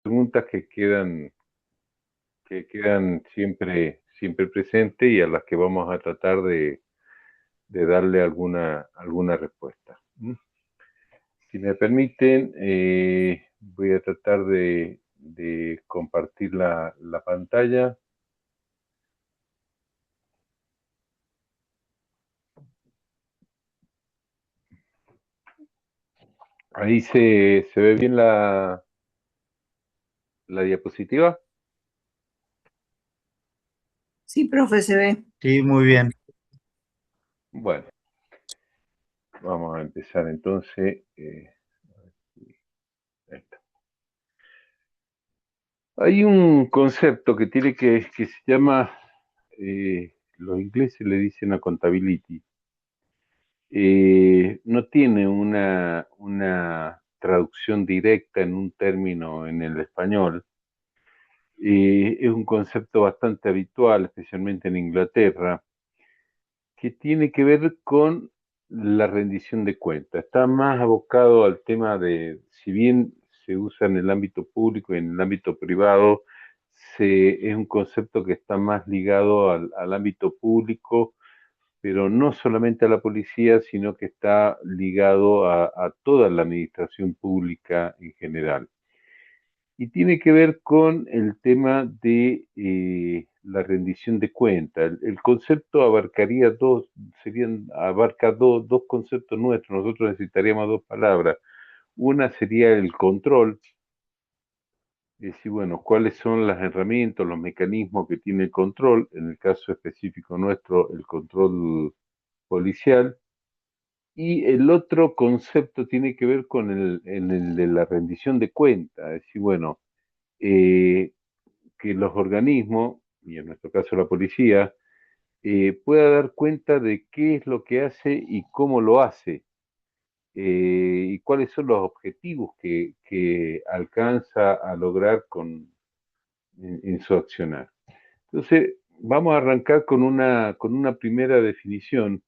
Preguntas que quedan siempre presentes y a las que vamos a tratar de darle alguna respuesta. ¿Mm? Si me permiten, voy a tratar de compartir la pantalla. Ahí se ve bien la diapositiva. Sí, profe, se ve. Sí, muy bien. Bueno, vamos a empezar entonces. Ahí está. Hay un concepto que se llama, los ingleses le dicen accountability. No tiene una traducción directa en un término en el español. Es un concepto bastante habitual, especialmente en Inglaterra, que tiene que ver con la rendición de cuentas. Está más abocado al tema de, si bien se usa en el ámbito público y en el ámbito privado, es un concepto que está más ligado al ámbito público, pero no solamente a la policía, sino que está ligado a toda la administración pública en general. Y tiene que ver con el tema de la rendición de cuentas. El concepto abarcaría abarca dos conceptos nuestros. Nosotros necesitaríamos dos palabras. Una sería el control, es decir, bueno, cuáles son las herramientas, los mecanismos que tiene el control, en el caso específico nuestro, el control policial. Y el otro concepto tiene que ver con el de la rendición de cuentas, es decir, bueno, eh, que los organismos, y en nuestro caso la policía, pueda dar cuenta de qué es lo que hace y cómo lo hace, y cuáles son los objetivos que alcanza a lograr en su accionar. Entonces, vamos a arrancar con una primera definición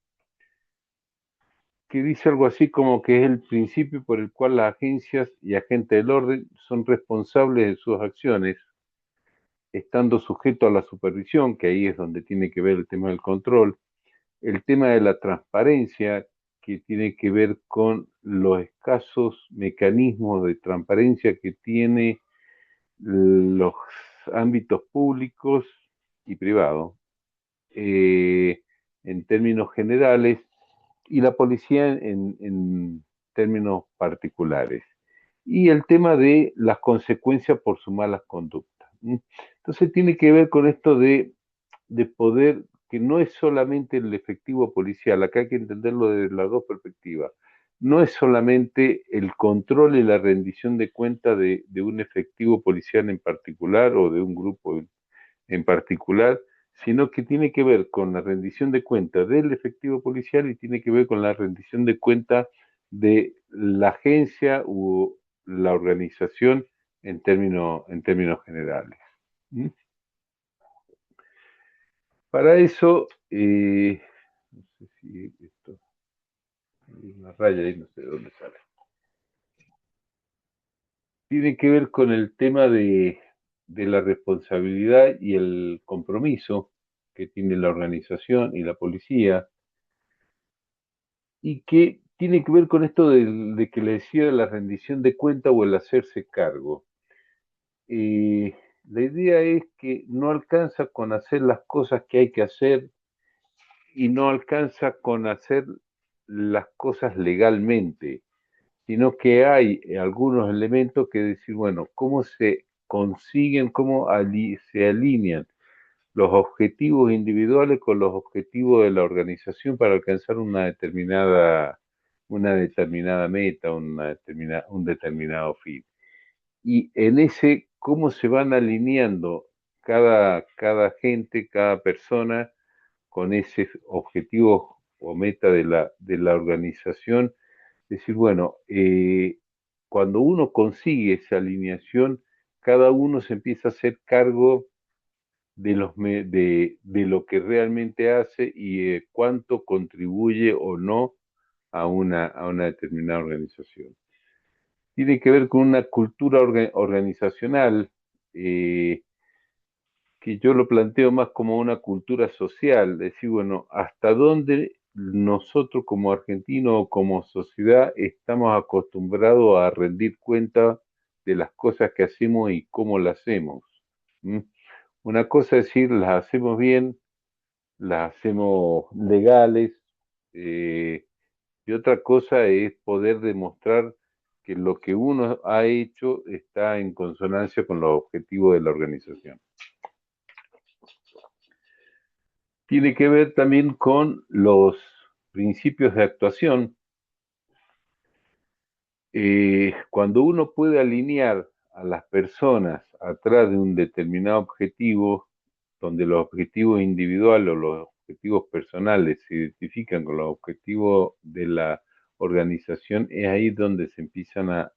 que dice algo así como que es el principio por el cual las agencias y agentes del orden son responsables de sus acciones, estando sujetos a la supervisión, que ahí es donde tiene que ver el tema del control, el tema de la transparencia, que tiene que ver con los escasos mecanismos de transparencia que tiene los ámbitos públicos y privados, eh, en términos generales, y la policía en términos particulares. Y el tema de las consecuencias por sus malas conductas. Entonces tiene que ver con esto de poder, que no es solamente el efectivo policial, acá hay que entenderlo desde las dos perspectivas. No es solamente el control y la rendición de cuenta de un efectivo policial en particular o de un grupo en particular, sino que tiene que ver con la rendición de cuentas del efectivo policial y tiene que ver con la rendición de cuentas de la agencia u la organización en términos generales. ¿Mm? Para eso, no sé si esto, hay una raya ahí, no sé de dónde sale. Tiene que ver con el tema de la responsabilidad y el compromiso que tiene la organización y la policía, y que tiene que ver con esto de que le decía de la rendición de cuenta o el hacerse cargo. La idea es que no alcanza con hacer las cosas que hay que hacer y no alcanza con hacer las cosas legalmente, sino que hay algunos elementos que decir, bueno, cómo se consiguen, se alinean los objetivos individuales con los objetivos de la organización para alcanzar una determinada meta, un determinado fin. Y en ese, cómo se van alineando cada gente, cada persona con ese objetivo o meta de la organización. Decir, bueno, cuando uno consigue esa alineación, cada uno se empieza a hacer cargo de lo que realmente hace y cuánto contribuye o no a una determinada organización. tiene que ver con una cultura organizacional, eh, que yo lo planteo más como una cultura social, decir, bueno, hasta dónde nosotros como argentinos o como sociedad estamos acostumbrados a rendir cuenta de las cosas que hacemos y cómo las hacemos. ¿Mm? Una cosa es decir, las hacemos bien, las hacemos legales, eh, y otra cosa es poder demostrar que lo que uno ha hecho está en consonancia con los objetivos de la organización. Tiene que ver también con los principios de actuación. Cuando uno puede alinear a las personas atrás de un determinado objetivo, donde los objetivos individuales o los objetivos personales se identifican con los objetivos de la organización, es ahí donde se empiezan a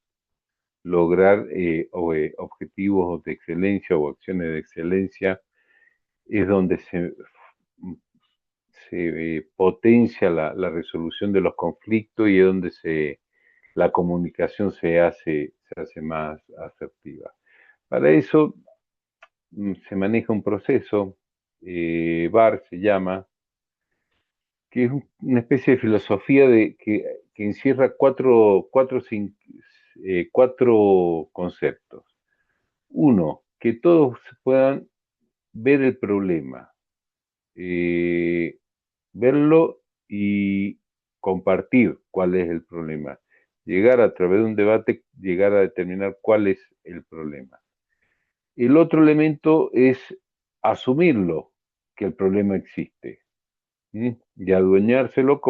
lograr objetivos de excelencia o acciones de excelencia, es donde se potencia la resolución de los conflictos y es donde la comunicación se hace más asertiva. Para eso se maneja un proceso, VAR se llama, que es una especie de filosofía que encierra cuatro conceptos. Uno, que todos puedan ver el problema, eh, verlo y compartir cuál es el problema. Llegar a través de un debate, llegar a determinar cuál es el problema. El otro elemento es asumirlo, que el problema existe, ¿sí? Y adueñárselo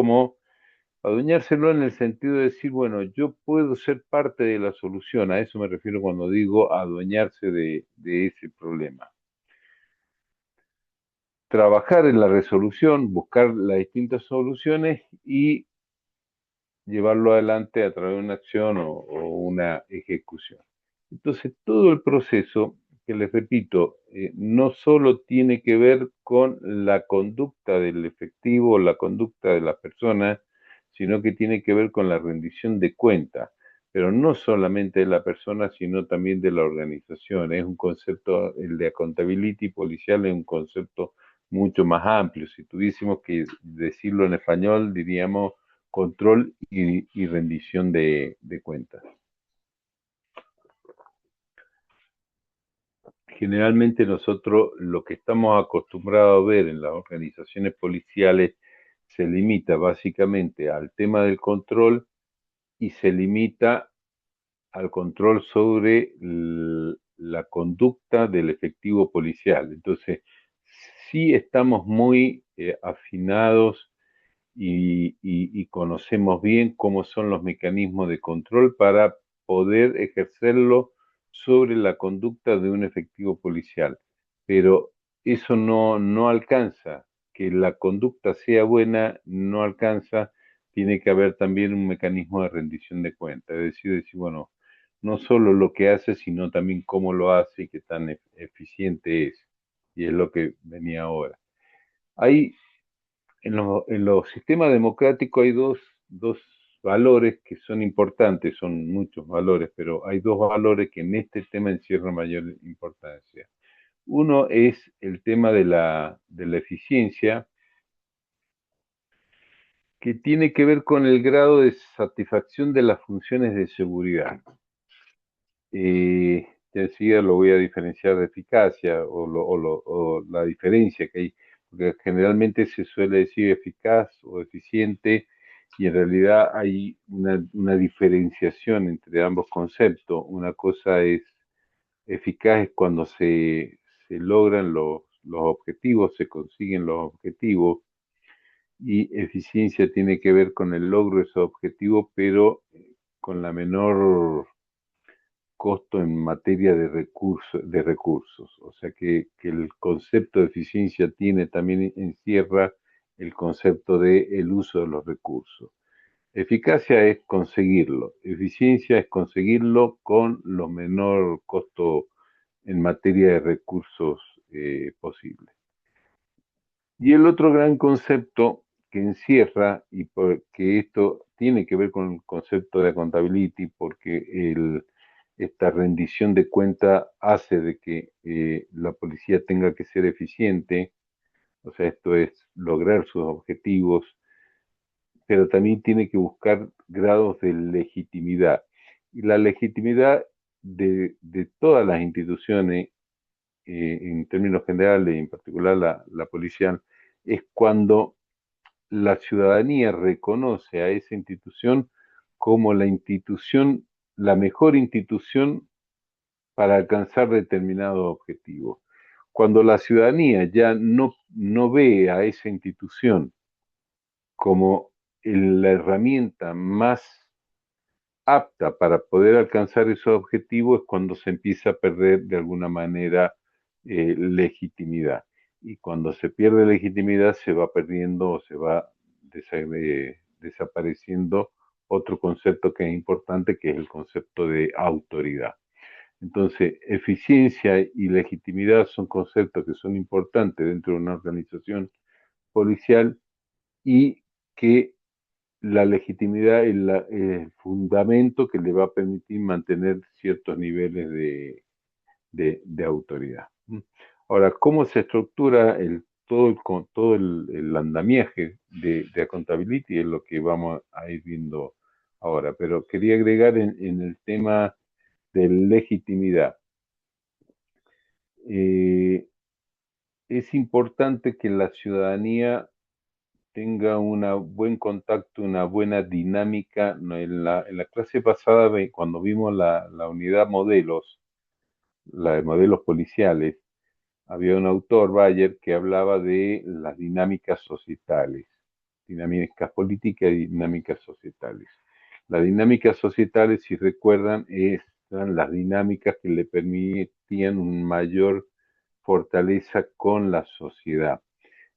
en el sentido de decir, bueno, yo puedo ser parte de la solución, a eso me refiero cuando digo adueñarse de ese problema. Trabajar en la resolución, buscar las distintas soluciones y llevarlo adelante a través de una acción o una ejecución. Entonces, todo el proceso, que les repito, no solo tiene que ver con la conducta del efectivo, la conducta de la persona, sino que tiene que ver con la rendición de cuentas, pero no solamente de la persona, sino también de la organización. Es un concepto, el de accountability policial es un concepto mucho más amplio. Si tuviésemos que decirlo en español, diríamos control y rendición de cuentas. Generalmente nosotros lo que estamos acostumbrados a ver en las organizaciones policiales se limita básicamente al tema del control y se limita al control sobre la conducta del efectivo policial. Entonces, sí estamos muy afinados y conocemos bien cómo son los mecanismos de control para poder ejercerlo sobre la conducta de un efectivo policial. Pero eso no alcanza, que la conducta sea buena, no alcanza, tiene que haber también un mecanismo de rendición de cuentas, es decir, bueno, no solo lo que hace, sino también cómo lo hace y qué tan eficiente es. Y es lo que venía ahora. Hay en los sistemas democráticos hay dos valores que son importantes, son muchos valores, pero hay dos valores que en este tema encierran mayor importancia. Uno es el tema de la eficiencia, que tiene que ver con el grado de satisfacción de las funciones de seguridad. Enseguida lo voy a diferenciar de eficacia o la diferencia que hay, porque generalmente se suele decir eficaz o eficiente y en realidad hay una diferenciación entre ambos conceptos. Una cosa es eficaz es cuando se logran los objetivos, se consiguen los objetivos y eficiencia tiene que ver con el logro de esos objetivos, pero con la menor costo en materia de recursos. O sea que el concepto de eficiencia tiene también encierra el concepto de el uso de los recursos. Eficacia es conseguirlo, eficiencia es conseguirlo con lo menor costo en materia de recursos posible. Y el otro gran concepto que encierra, y porque esto tiene que ver con el concepto de accountability, porque esta rendición de cuenta hace de que la policía tenga que ser eficiente, o sea, esto es lograr sus objetivos, pero también tiene que buscar grados de legitimidad. Y la legitimidad de todas las instituciones, en términos generales y en particular la policial, es cuando la ciudadanía reconoce a esa institución como la institución, la mejor institución para alcanzar determinados objetivos. Cuando la ciudadanía ya no ve a esa institución como la herramienta más apta para poder alcanzar esos objetivos, es cuando se empieza a perder de alguna manera legitimidad. Y cuando se pierde legitimidad se va perdiendo o se va desapareciendo otro concepto que es importante, que es el concepto de autoridad. Entonces, eficiencia y legitimidad son conceptos que son importantes dentro de una organización policial, y que la legitimidad es el fundamento que le va a permitir mantener ciertos niveles de autoridad. Ahora, ¿cómo se estructura todo el andamiaje de accountability? Es lo que vamos a ir viendo ahora, pero quería agregar en el tema de legitimidad. Eh, es importante que la ciudadanía tenga un buen contacto, una buena dinámica. No, en la clase pasada, cuando vimos la unidad modelos, la de modelos policiales, había un autor, Bayer, que hablaba de las dinámicas societales, dinámicas políticas y dinámicas societales. Las dinámicas societales, si recuerdan, eran las dinámicas que le permitían una mayor fortaleza con la sociedad.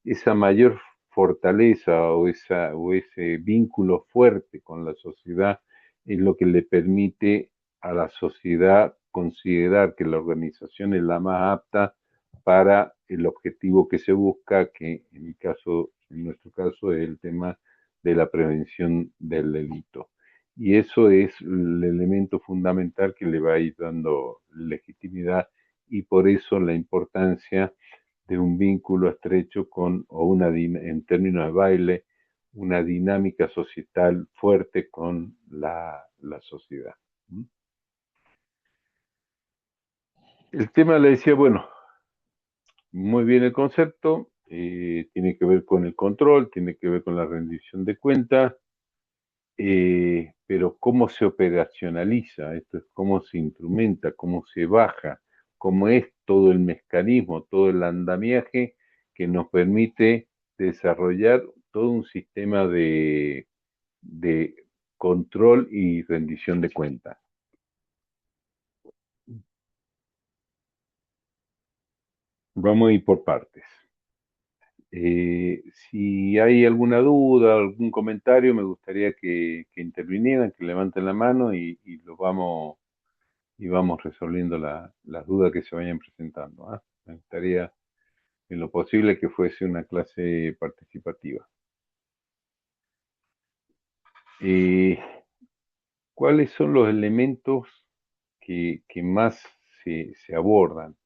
Esa mayor fortaleza o ese vínculo fuerte con la sociedad es lo que le permite a la sociedad considerar que la organización es la más apta para el objetivo que se busca, que en nuestro caso, es el tema de la prevención del delito. Y eso es el elemento fundamental que le va a ir dando legitimidad, y por eso la importancia de un vínculo estrecho en términos de baile, una dinámica societal fuerte con la sociedad. El tema, le decía, bueno, muy bien el concepto, tiene que ver con el control, tiene que ver con la rendición de cuentas, pero cómo se operacionaliza, esto es cómo se instrumenta, cómo se baja, cómo es todo el mecanismo, todo el andamiaje que nos permite desarrollar todo un sistema de control y rendición de cuentas. Vamos a ir por partes. Si hay alguna duda, algún comentario, me gustaría que intervinieran, que levanten la mano y vamos resolviendo las dudas que se vayan presentando. ¿Ah? Me gustaría, en lo posible, que fuese una clase participativa. ¿Cuáles son los elementos que más se abordan?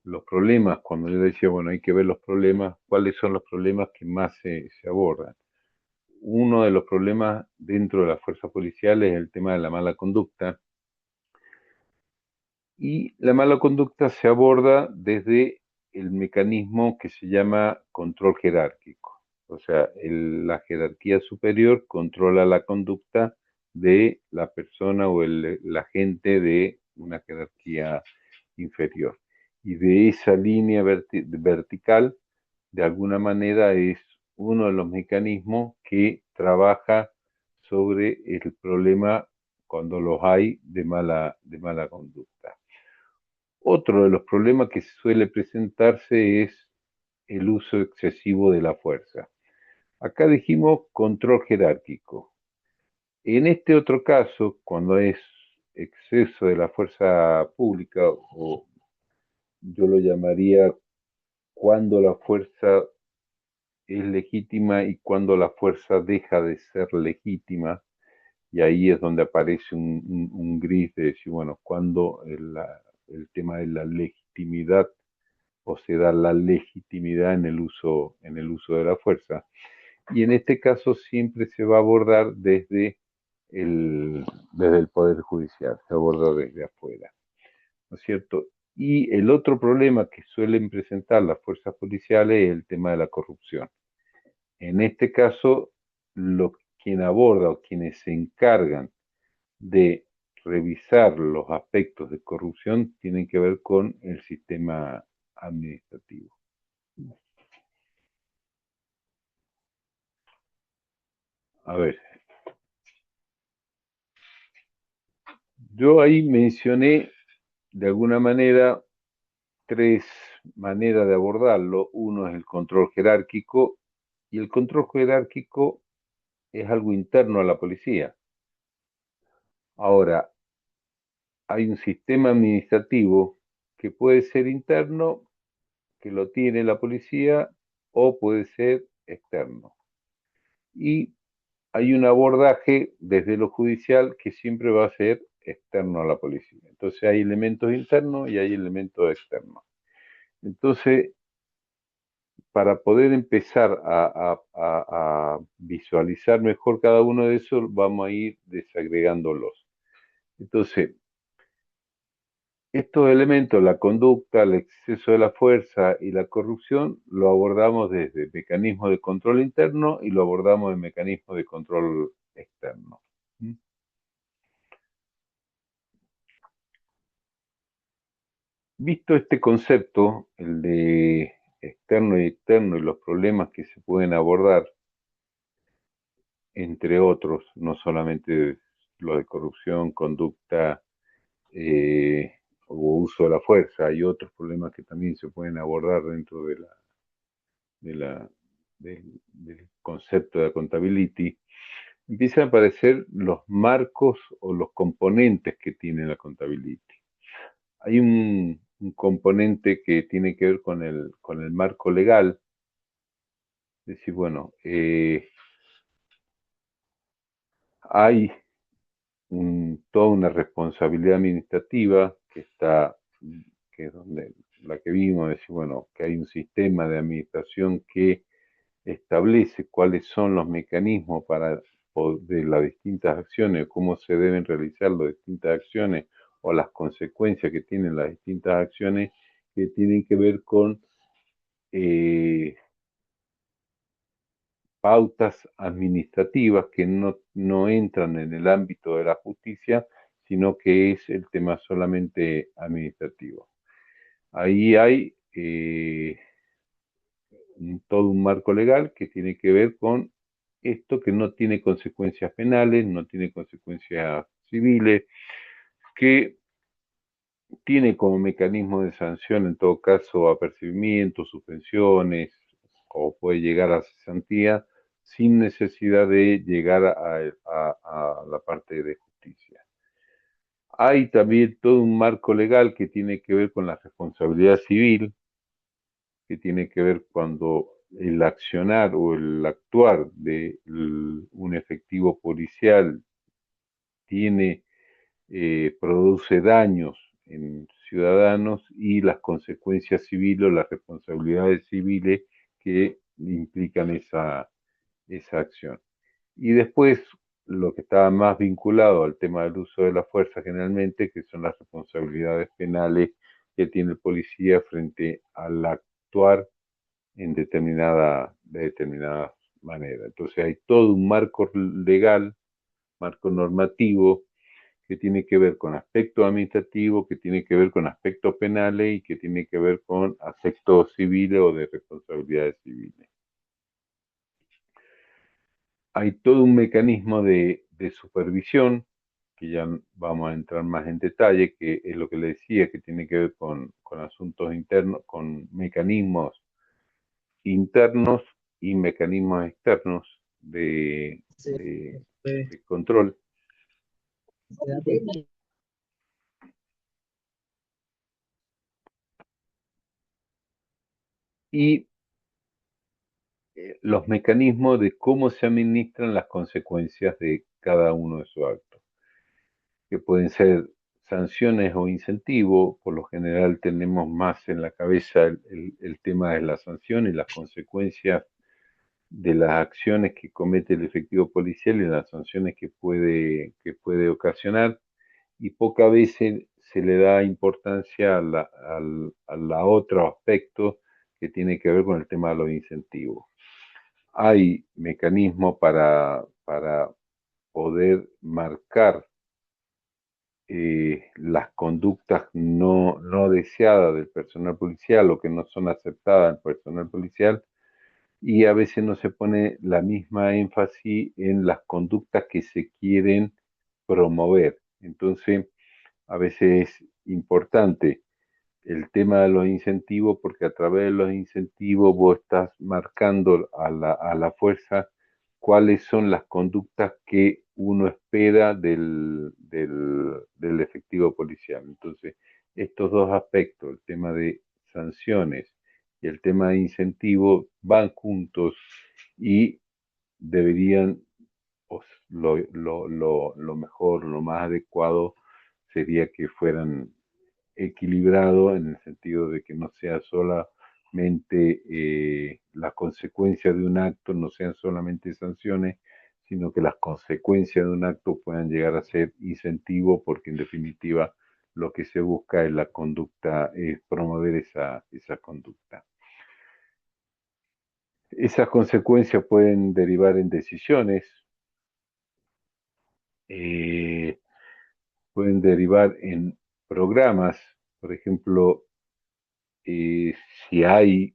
Los problemas, cuando yo decía, bueno, hay que ver los problemas, ¿cuáles son los problemas que más se abordan? Uno de los problemas dentro de las fuerzas policiales es el tema de la mala conducta, y la mala conducta se aborda desde el mecanismo que se llama control jerárquico. O sea, la jerarquía superior controla la conducta de la persona o la gente de una jerarquía inferior. Y de esa línea vertical, de alguna manera, es uno de los mecanismos que trabaja sobre el problema, cuando los hay, de mala conducta. Otro de los problemas que suele presentarse es el uso excesivo de la fuerza. Acá dijimos control jerárquico. En este otro caso, cuando es exceso de la fuerza pública, o yo lo llamaría cuando la fuerza es legítima y cuándo la fuerza deja de ser legítima, y ahí es donde aparece un gris de decir, bueno, cuándo el tema de la legitimidad o se da la legitimidad en el uso de la fuerza. Y en este caso siempre se va a abordar desde el Poder Judicial, se aborda desde afuera, ¿no es cierto? Y el otro problema que suelen presentar las fuerzas policiales es el tema de la corrupción. En este caso, quien aborda o quienes se encargan de revisar los aspectos de corrupción tienen que ver con el sistema administrativo. A ver, yo ahí mencioné de alguna manera tres maneras de abordarlo. Uno es el control jerárquico, y el control jerárquico es algo interno a la policía. Ahora, hay un sistema administrativo que puede ser interno, que lo tiene la policía, o puede ser externo. Y hay un abordaje desde lo judicial que siempre va a ser externo a la policía. Entonces hay elementos internos y hay elementos externos. Entonces, para poder empezar a visualizar mejor cada uno de esos, vamos a ir desagregándolos. Entonces, estos elementos, la conducta, el exceso de la fuerza y la corrupción, lo abordamos desde mecanismos de control interno y lo abordamos en mecanismos de control externo. Visto este concepto, el de externo y externo y los problemas que se pueden abordar, entre otros, no solamente lo de corrupción, conducta o uso de la fuerza, hay otros problemas que también se pueden abordar dentro de la, del concepto de accountability. Empiezan a aparecer los marcos o los componentes que tiene la accountability. Hay un componente que tiene que ver con el marco legal, es decir, bueno, hay toda una responsabilidad administrativa que es donde la que vimos, decir, bueno, que hay un sistema de administración que establece cuáles son los mecanismos de las distintas acciones, cómo se deben realizar las distintas acciones o las consecuencias que tienen las distintas acciones que tienen que ver con eh, pautas administrativas que no entran en el ámbito de la justicia, sino que es el tema solamente administrativo. Ahí hay todo un marco legal que tiene que ver con esto, que no tiene consecuencias penales, no tiene consecuencias civiles, que tiene como mecanismo de sanción en todo caso apercibimientos, suspensiones, o puede llegar a cesantía sin necesidad de llegar a la parte de justicia. Hay también todo un marco legal que tiene que ver con la responsabilidad civil, que tiene que ver cuando el accionar o el actuar de un efectivo policial produce daños en ciudadanos y las consecuencias civiles o las responsabilidades civiles que implican esa acción. Y después lo que estaba más vinculado al tema del uso de la fuerza generalmente, que son las responsabilidades penales que tiene el policía frente al actuar de determinada manera. Entonces hay todo un marco legal, marco normativo, que tiene que ver con aspectos administrativos, que tiene que ver con aspectos penales y que tiene que ver con aspectos civiles o de responsabilidades civiles. Hay todo un mecanismo de supervisión, que ya vamos a entrar más en detalle, que es lo que le decía, que tiene que ver con asuntos internos, con mecanismos internos y mecanismos externos de control. Y los mecanismos de cómo se administran las consecuencias de cada uno de sus actos, que pueden ser sanciones o incentivos. Por lo general tenemos más en la cabeza el tema de la sanción y las consecuencias de las acciones que comete el efectivo policial y las sanciones que puede ocasionar, y pocas veces se le da importancia a la otro aspecto que tiene que ver con el tema de los incentivos. Hay mecanismos para poder marcar las conductas no deseadas del personal policial o que no son aceptadas del personal policial, y a veces no se pone la misma énfasis en las conductas que se quieren promover. Entonces, a veces es importante el tema de los incentivos, porque a través de los incentivos vos estás marcando a la fuerza cuáles son las conductas que uno espera del efectivo policial. Entonces, estos dos aspectos, el tema de sanciones y el tema de incentivos, van juntos y deberían, pues, lo mejor, lo más adecuado sería que fueran equilibrado, en el sentido de que no sea solamente las consecuencias de un acto, no sean solamente sanciones, sino que las consecuencias de un acto puedan llegar a ser incentivo, porque en definitiva lo que se busca es la conducta, es promover esa conducta. Esas consecuencias pueden derivar en decisiones, eh, pueden derivar en programas. Por ejemplo, eh, si hay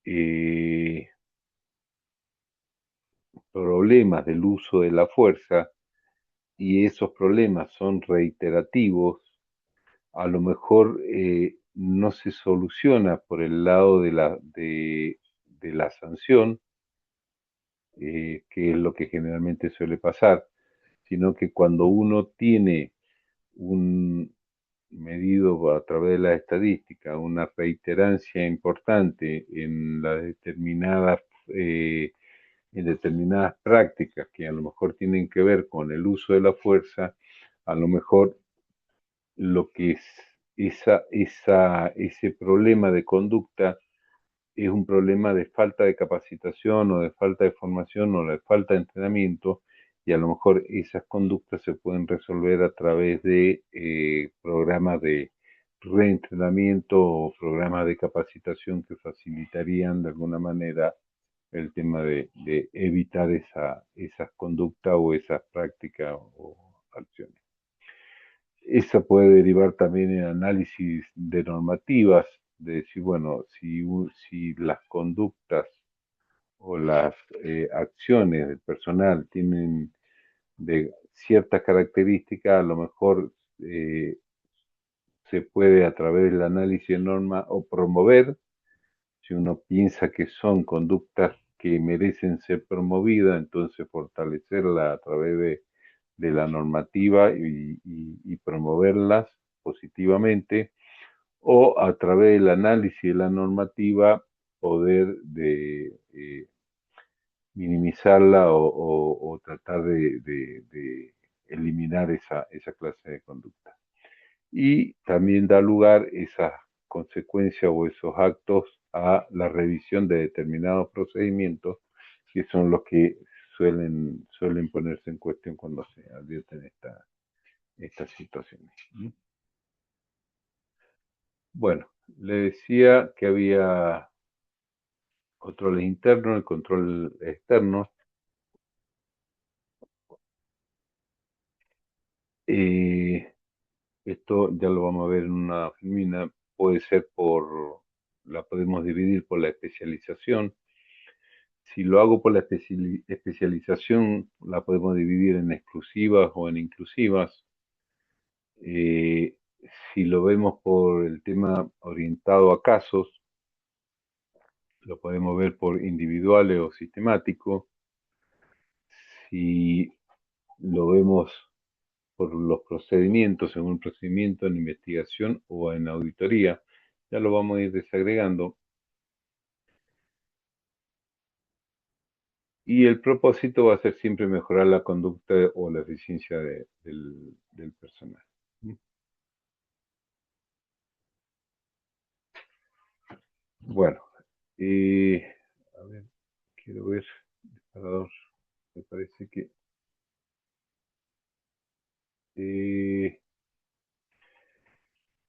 eh, problemas del uso de la fuerza y esos problemas son reiterativos, a lo mejor no se soluciona por el lado de la sanción, que es lo que generalmente suele pasar, sino que cuando uno tiene un medido a través de la estadística, una reiterancia importante en determinadas prácticas que a lo mejor tienen que ver con el uso de la fuerza, a lo mejor lo que es ese problema de conducta es un problema de falta de capacitación o de falta de formación o de falta de entrenamiento, y a lo mejor esas conductas se pueden resolver a través de programas de reentrenamiento o programas de capacitación que facilitarían de alguna manera el tema de evitar esas conductas o esas prácticas o acciones. Esa puede derivar también en análisis de normativas, de decir, bueno, si las conductas o las acciones del personal tienen de ciertas características, a lo mejor se puede a través del análisis de norma o promover, si uno piensa que son conductas que merecen ser promovidas, entonces fortalecerla a través de la normativa y promoverlas positivamente, o a través del análisis de la normativa poder minimizarla o tratar de eliminar esa clase de conducta. Y también da lugar esas consecuencias o esos actos a la revisión de determinados procedimientos, que son los que suelen ponerse en cuestión cuando se advierten estas situaciones. Bueno, le decía que había controles internos y control externo. Eh, Esto ya lo vamos a ver en una filmina. Puede ser la podemos dividir por la especialización. Si lo hago por la especialización, la podemos dividir en exclusivas o en inclusivas. Eh, si lo vemos por el tema orientado a casos, lo podemos ver por individuales o sistemático. Si lo vemos por los procedimientos, según un procedimiento en investigación o en auditoría, ya lo vamos a ir desagregando. y el propósito va a ser siempre mejorar la conducta o la eficiencia del personal. Bueno, a ver, quiero ver, disparador, me parece que eh,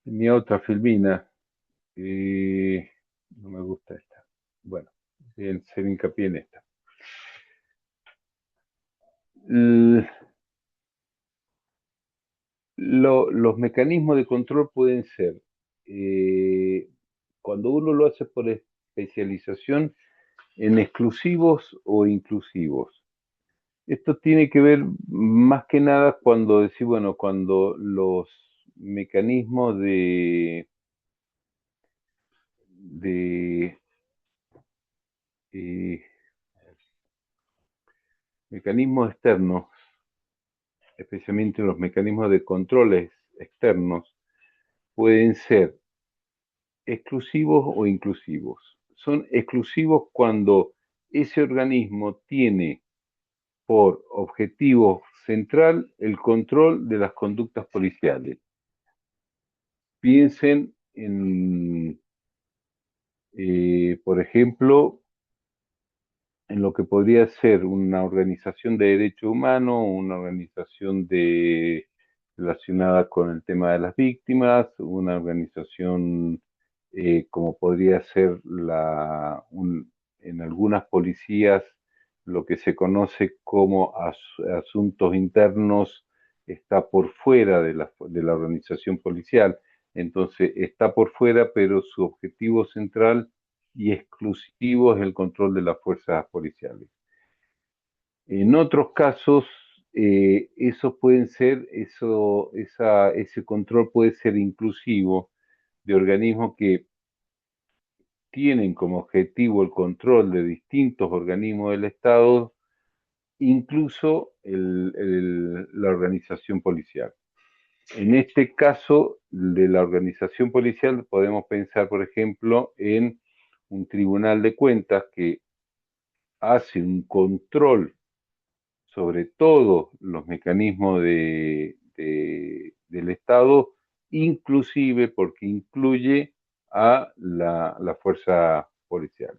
tenía otra filmina, no me gusta esta. Bueno, voy a hacer hincapié en esta. L- los mecanismos de control pueden ser, eh, cuando uno lo hace por especialización, en exclusivos o inclusivos. Esto tiene que ver más que nada cuando decir, bueno, cuando los mecanismos de eh, mecanismos externos, especialmente los mecanismos de controles externos, pueden ser exclusivos o inclusivos. Son exclusivos cuando ese organismo tiene por objetivo central el control de las conductas policiales. Piensen en, por ejemplo, en lo que podría ser una organización de derechos humanos, una organización relacionada con el tema de las víctimas, una organización como podría ser en algunas policías lo que se conoce como asuntos internos está por fuera de la organización policial. Entonces está por fuera, pero su objetivo central y exclusivo es el control de las fuerzas policiales. En otros casos, ese control puede ser inclusivo de organismos que tienen como objetivo el control de distintos organismos del Estado, incluso la organización policial. En este caso de la organización policial podemos pensar, por ejemplo, en un tribunal de cuentas que hace un control sobre todos los mecanismos del Estado, inclusive porque incluye a la fuerza policial.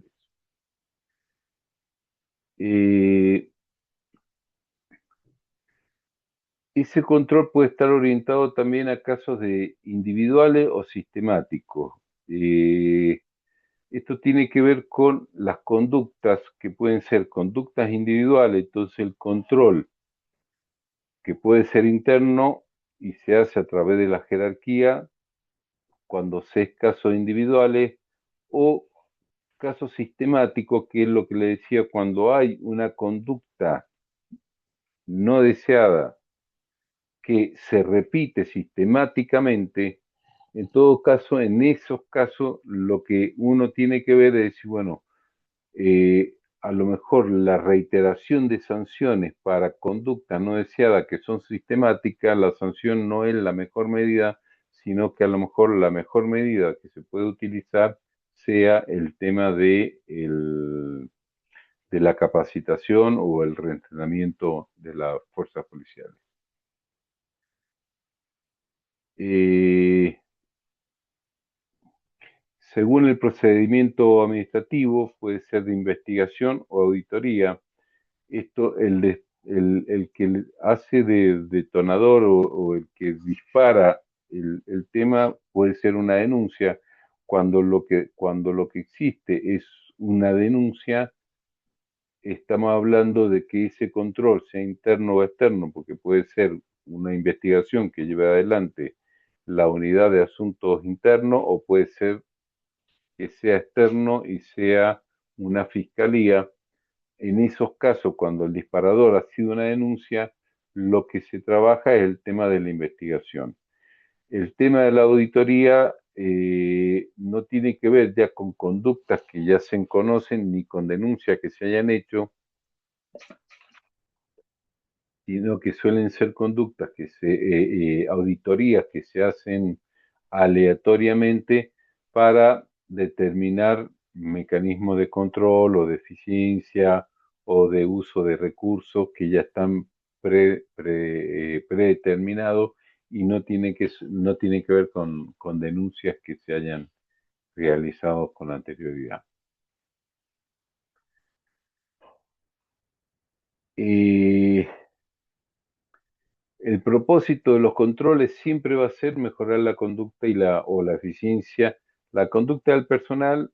Eh, ese control puede estar orientado también a casos de individuales o sistemáticos. Eh, Esto tiene que ver con las conductas que pueden ser conductas individuales, entonces el control que puede ser interno y se hace a través de la jerarquía cuando se es casos individuales o casos sistemáticos, que es lo que le decía, cuando hay una conducta no deseada que se repite sistemáticamente. En todo caso, en esos casos, lo que uno tiene que ver es decir, bueno, a lo mejor la reiteración de sanciones para conductas no deseadas que son sistemáticas, la sanción no es la mejor medida, sino que a lo mejor la mejor medida que se puede utilizar sea el tema de la capacitación o el reentrenamiento de las fuerzas policiales. Eh, Según el procedimiento administrativo, puede ser de investigación o auditoría. Esto, el que hace de detonador o el que dispara el tema puede ser una denuncia. Cuando lo que existe es una denuncia, estamos hablando de que ese control sea interno o externo, porque puede ser una investigación que lleve adelante la unidad de asuntos internos o puede ser que sea externo y sea una fiscalía. En esos casos, cuando el disparador ha sido una denuncia, lo que se trabaja es el tema de la investigación. El tema de la auditoría no tiene que ver ya con conductas que ya se conocen ni con denuncias que se hayan hecho, sino que suelen ser conductas auditorías que se hacen aleatoriamente para determinar mecanismos de control o de eficiencia o de uso de recursos que ya están predeterminados y no tiene que ver con denuncias que se hayan realizado con anterioridad. Eh, el propósito de los controles siempre va a ser mejorar la conducta o la eficiencia, la conducta del personal,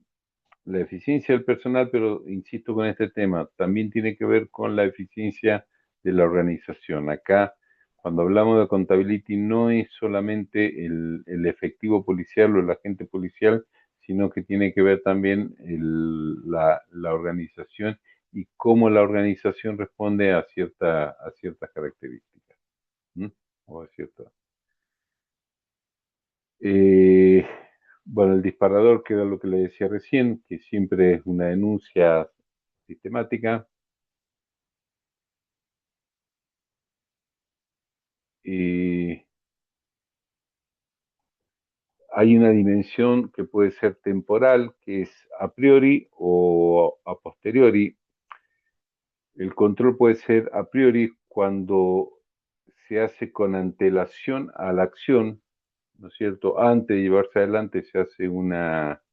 la eficiencia del personal, pero insisto con este tema, también tiene que ver con la eficiencia de la organización. Acá, cuando hablamos de accountability, no es solamente el efectivo policial o el agente policial, sino que tiene que ver también la organización y cómo la organización responde a ciertas características. ¿Mm? O a ciertas. Eh, bueno, el disparador, que era lo que le decía recién, que siempre es una denuncia sistemática. Eh, Hay una dimensión que puede ser temporal, que es a priori o a posteriori. El control puede ser a priori cuando se hace con antelación a la acción, ¿no es cierto? Antes de llevarse adelante se hace una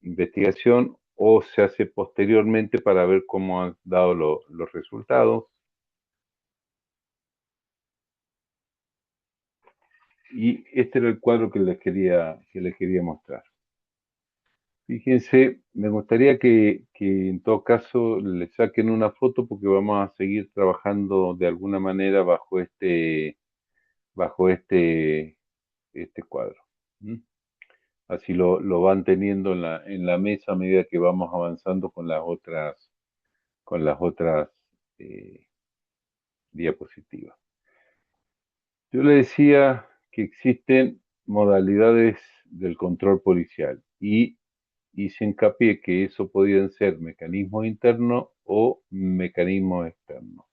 investigación o se hace posteriormente para ver cómo han dado los resultados. Y este era el cuadro que les quería mostrar. Fíjense, me gustaría que en todo caso le saquen una foto porque vamos a seguir trabajando de alguna manera bajo este cuadro. ¿Mm? Así lo van teniendo en la mesa a medida que vamos avanzando con las otras eh, diapositivas. Yo le decía que existen modalidades del control policial y hice hincapié que eso podían ser mecanismos internos o mecanismos externos.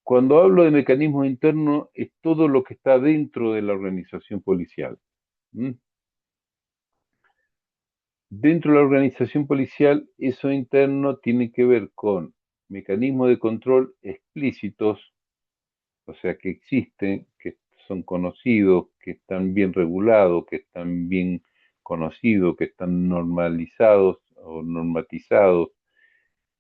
Cuando hablo de mecanismos internos es todo lo que está dentro de la organización policial. ¿Mm? Dentro de la organización policial, eso interno tiene que ver con mecanismos de control explícitos, o sea, que existen, que son conocidos, que están bien regulados, que están bien conocidos, que están normalizados o normatizados.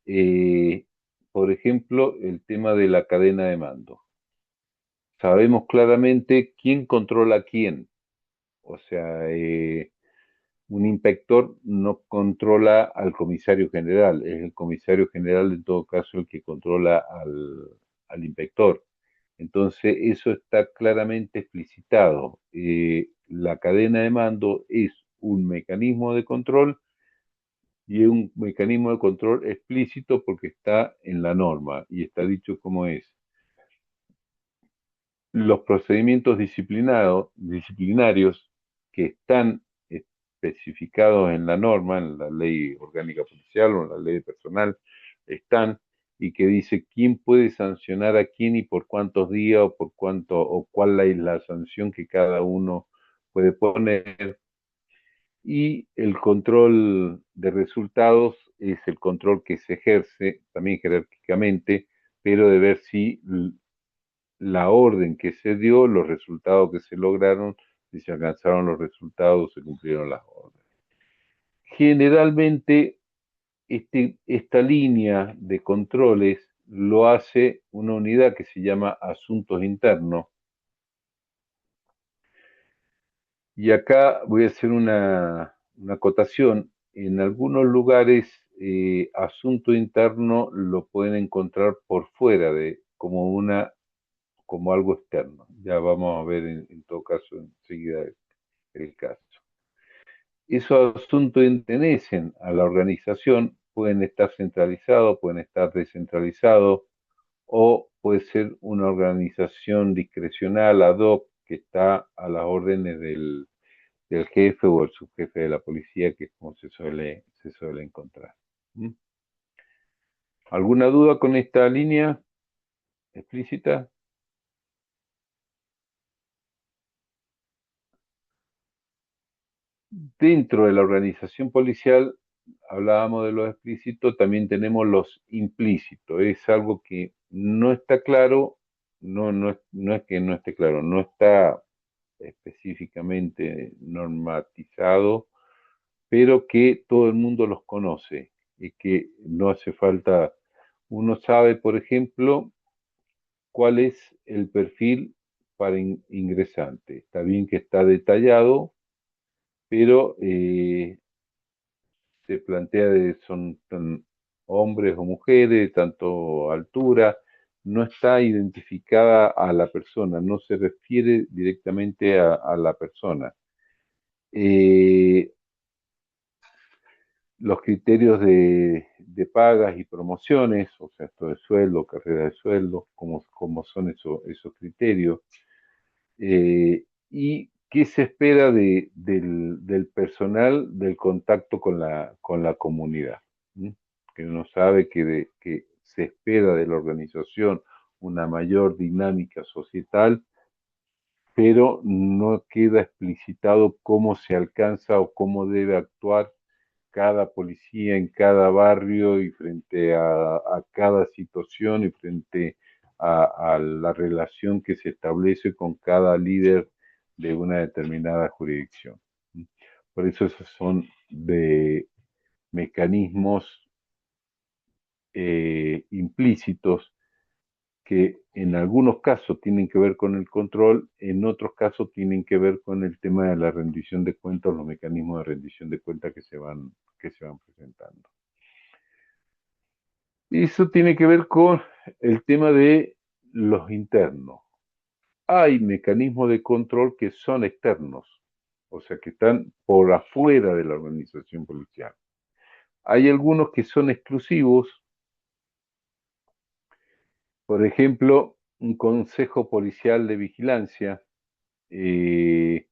Eh, por ejemplo, el tema de la cadena de mando. Sabemos claramente quién controla a quién. O sea, un inspector no controla al comisario general, es el comisario general en todo caso el que controla al inspector. Entonces, eso está claramente explicitado. La cadena de mando es un mecanismo de control y es un mecanismo de control explícito porque está en la norma y está dicho como es. Los procedimientos disciplinarios que están especificados en la norma, en la ley orgánica policial o en la ley de personal, están y que dice quién puede sancionar a quién y por cuántos días o por cuánto o cuál es la sanción que cada uno puede poner. Y el control de resultados es el control que se ejerce también jerárquicamente, pero de ver si la orden que se dio, los resultados que se lograron, si se alcanzaron los resultados, se cumplieron las órdenes. Generalmente, esta línea de controles lo hace una unidad que se llama asuntos internos. Y acá voy a hacer una acotación. En algunos lugares, asunto interno lo pueden encontrar por fuera como algo externo. Ya vamos a ver en todo caso enseguida el caso. Esos asuntos pertenecen a la organización, pueden estar centralizados, pueden estar descentralizados, o puede ser una organización discrecional ad hoc que está a las órdenes del jefe o el subjefe de la policía, que es como se suele encontrar. ¿Mm? ¿Alguna duda con esta línea explícita? Dentro de la organización policial hablábamos de lo explícito, también tenemos los implícitos. Es algo que no está claro, no es que no esté claro, no está específicamente normatizado, pero que todo el mundo los conoce y que no hace falta. Uno sabe, por ejemplo, cuál es el perfil para ingresante. Está bien que está detallado, pero se plantea de son hombres o mujeres, tanto altura, no está identificada a la persona, no se refiere directamente a la persona. Eh, los criterios de pagas y promociones, o sea, esto de sueldo, carrera de sueldo, cómo son esos criterios, y qué se espera del personal del contacto con la comunidad. ¿Sí? Que uno sabe que se espera de la organización una mayor dinámica societal, pero no queda explicitado cómo se alcanza o cómo debe actuar cada policía en cada barrio y frente a cada situación y frente a la relación que se establece con cada líder de una determinada jurisdicción. Por eso esos son de mecanismos implícitos que en algunos casos tienen que ver con el control, en otros casos tienen que ver con el tema de la rendición de cuentas, los mecanismos de rendición de cuentas que se van presentando. Y eso tiene que ver con el tema de los internos. Hay mecanismos de control que son externos, o sea, que están por afuera de la organización policial. Hay algunos que son exclusivos, por ejemplo, un consejo policial de vigilancia. eh,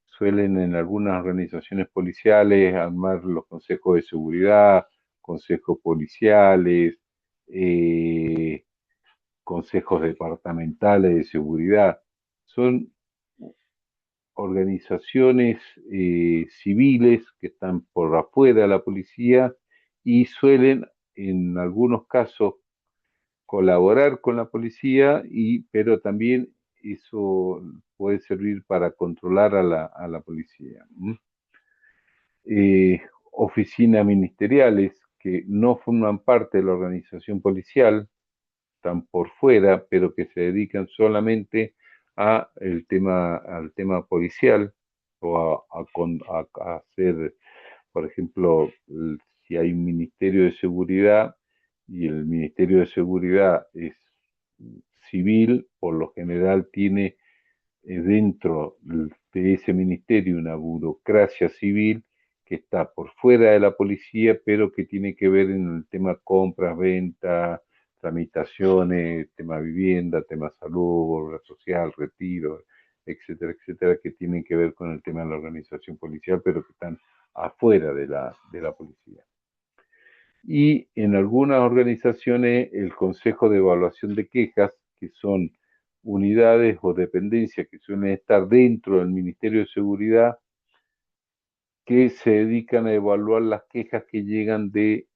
Suelen en algunas organizaciones policiales armar los consejos de seguridad, consejos policiales, eh, consejos departamentales de seguridad. Son organizaciones civiles que están por afuera de la policía y suelen en algunos casos colaborar con la policía, pero también eso puede servir para controlar a la policía. Eh, Oficinas ministeriales que no forman parte de la organización policial, están por fuera, pero que se dedican solamente al tema policial o a hacer, por ejemplo, si hay un ministerio de seguridad y el ministerio de seguridad es civil, por lo general tiene dentro de ese ministerio una burocracia civil que está por fuera de la policía, pero que tiene que ver en el tema compras, ventas, tramitaciones, tema vivienda, tema salud, obra social, retiro, etcétera, etcétera, que tienen que ver con el tema de la organización policial, pero que están afuera de la policía. Y en algunas organizaciones el Consejo de Evaluación de Quejas, que son unidades o dependencias que suelen estar dentro del Ministerio de Seguridad, que se dedican a evaluar las quejas que llegan de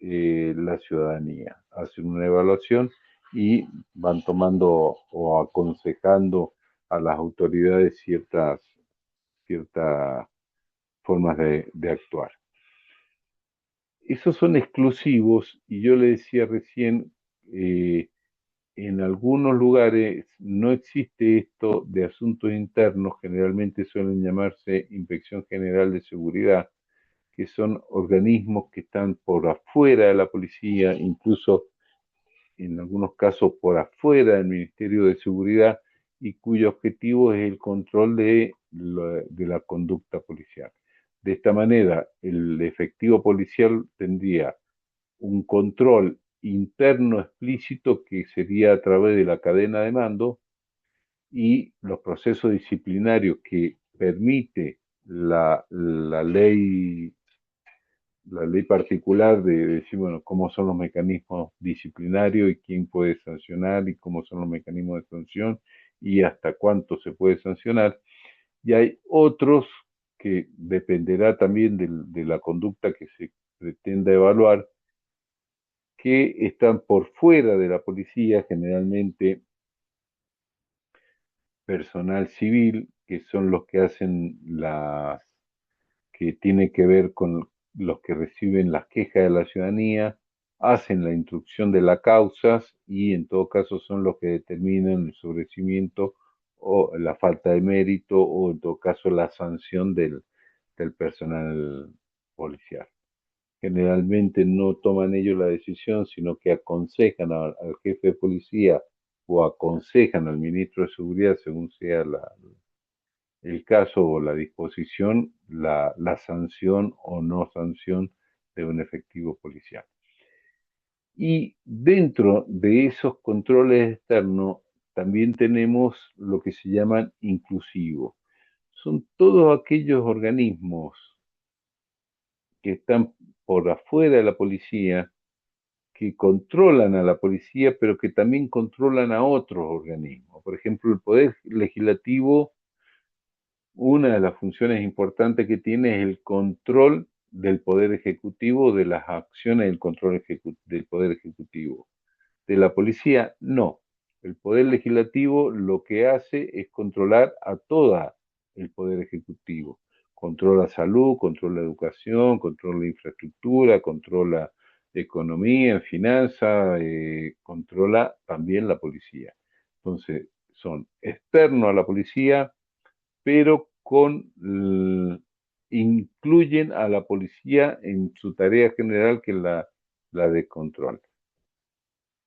la ciudadanía. Hacen una evaluación y van tomando o aconsejando a las autoridades ciertas formas de actuar. Esos son exclusivos y yo le decía recién, en algunos lugares no existe esto de asuntos internos, generalmente suelen llamarse Inspección General de Seguridad, que son organismos que están por afuera de la policía, incluso en algunos casos por afuera del Ministerio de Seguridad, y cuyo objetivo es el control de la conducta policial. De esta manera, el efectivo policial tendría un control interno explícito que sería a través de la cadena de mando y los procesos disciplinarios que permite la ley particular de decir, bueno, cómo son los mecanismos disciplinarios y quién puede sancionar y cómo son los mecanismos de sanción y hasta cuánto se puede sancionar. Y hay otros que dependerá también de la conducta pretenda evaluar, que están por fuera de la policía, generalmente personal civil, que son los que hacen que tiene que ver con los que reciben las quejas de la ciudadanía, hacen la instrucción de las causas y en todo caso son los que determinan el sobrecimiento o la falta de mérito o en todo caso la sanción del personal policial. Generalmente no toman ellos la decisión, sino que aconsejan al jefe de policía o aconsejan al ministro de Seguridad, según sea el caso o la disposición, la sanción o no sanción de un efectivo policial. Y dentro de esos controles externos también tenemos lo que se llaman inclusivos. Son todos aquellos organismos que están por afuera de la policía, que controlan a la policía, pero que también controlan a otros organismos. Por ejemplo, el Poder Legislativo, una de las funciones importantes que tiene es el control del Poder Ejecutivo, de las acciones del control del Poder Ejecutivo. De la policía, no. El Poder Legislativo lo que hace es controlar a todo el Poder Ejecutivo. Controla salud, controla educación, controla infraestructura, controla economía, finanzas, controla también la policía. Entonces, son externos a la policía, pero incluyen a la policía en su tarea general, que es la de control.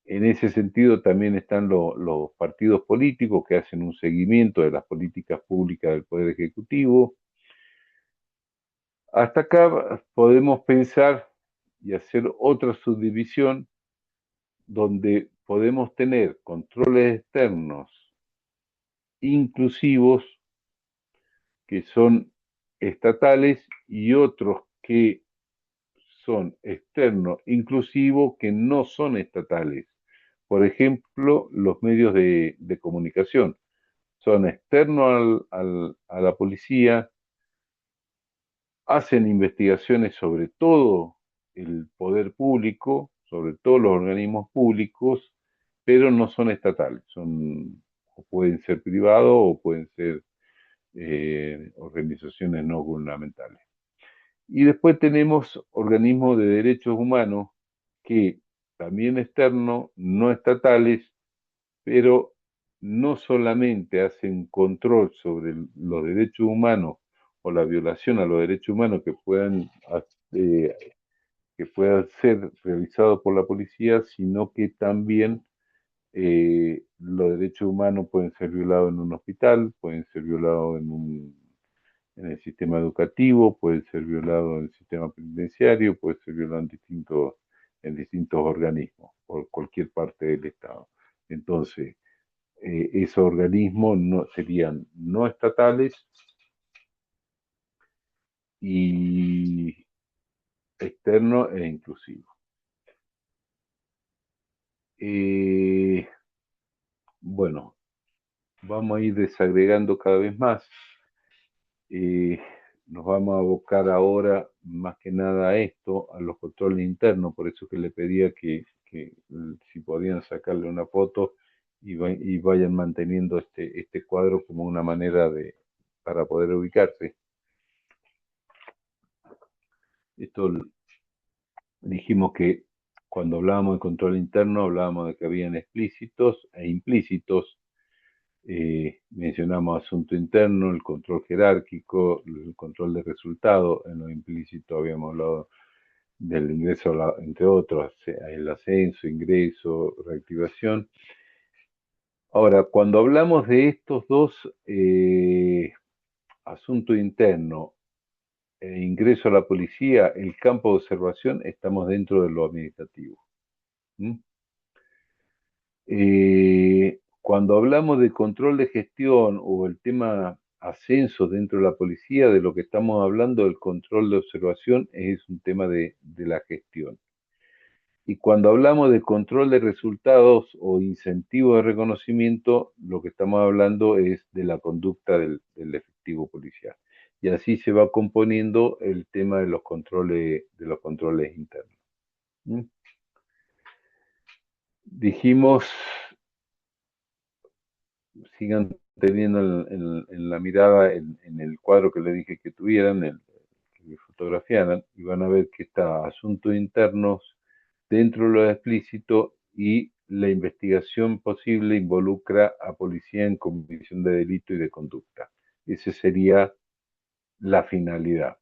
En ese sentido también están los partidos políticos que hacen un seguimiento de las políticas públicas del Poder Ejecutivo. Hasta acá podemos pensar y hacer otra subdivisión donde podemos tener controles externos inclusivos, que son estatales, y otros que son externos inclusivos, que no son estatales. Por ejemplo, los medios de comunicación son externos a la policía, hacen investigaciones sobre todo el poder público, sobre todos los organismos públicos, pero no son estatales, o pueden ser privados o pueden ser organizaciones no gubernamentales. Y después tenemos organismos de derechos humanos que también externos, no estatales, pero no solamente hacen control sobre los derechos humanos o la violación a los derechos humanos eh, que puedan ser realizados por la policía, sino que también los derechos humanos pueden ser violados en un hospital, pueden ser violados en el sistema educativo, pueden ser violados en el sistema penitenciario, pueden ser violados en distintos organismos, por cualquier parte del Estado. Entonces, esos organismos serían no estatales y externos e inclusivos. Bueno, vamos a ir desagregando cada vez más. Eh, Nos vamos a abocar ahora más que nada a esto, a los controles internos, por eso que le pedía que si podían sacarle una foto y vayan manteniendo este cuadro como una manera para poder ubicarse. Esto dijimos que cuando hablábamos de control interno hablábamos de que habían explícitos e implícitos. Mencionamos asunto interno, el control jerárquico, el control de resultados. En lo implícito habíamos hablado del ingreso, entre otros, el ascenso, ingreso, reactivación. Ahora, cuando hablamos de estos dos, asunto interno e ingreso a la policía, el campo de observación, estamos dentro de lo administrativo. ¿Mm? Cuando hablamos de control de gestión o el tema ascenso dentro de la policía, de lo que estamos hablando del control de observación es un tema de la gestión. Y cuando hablamos de control de resultados o incentivo de reconocimiento, lo que estamos hablando es de la conducta del efectivo policial. y así se va componiendo el tema de los controles internos. ¿Mm? Dijimos, sigan teniendo en la mirada en el cuadro que le dije que tuvieran, que fotografiaran, y van a ver que está asuntos internos dentro de lo explícito y la investigación posible involucra a policía en comisión de delito y de conducta. Esa sería la finalidad.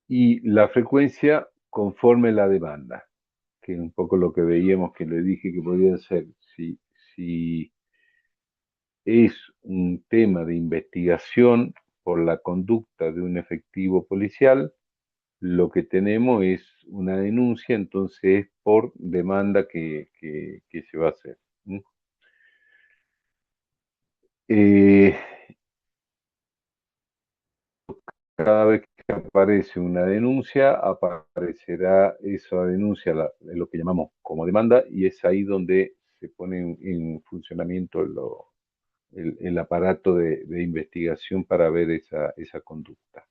Y la frecuencia conforme la demanda, que es un poco lo que veíamos que le dije que podía ser. Si es un tema de investigación por la conducta de un efectivo policial, lo que tenemos es una denuncia, entonces es por demanda que se va a hacer. ¿Mm? Eh, Cada vez que aparece una denuncia, aparecerá esa denuncia, lo que llamamos como demanda, y es ahí donde se pone en funcionamiento el aparato de investigación para ver esa conducta.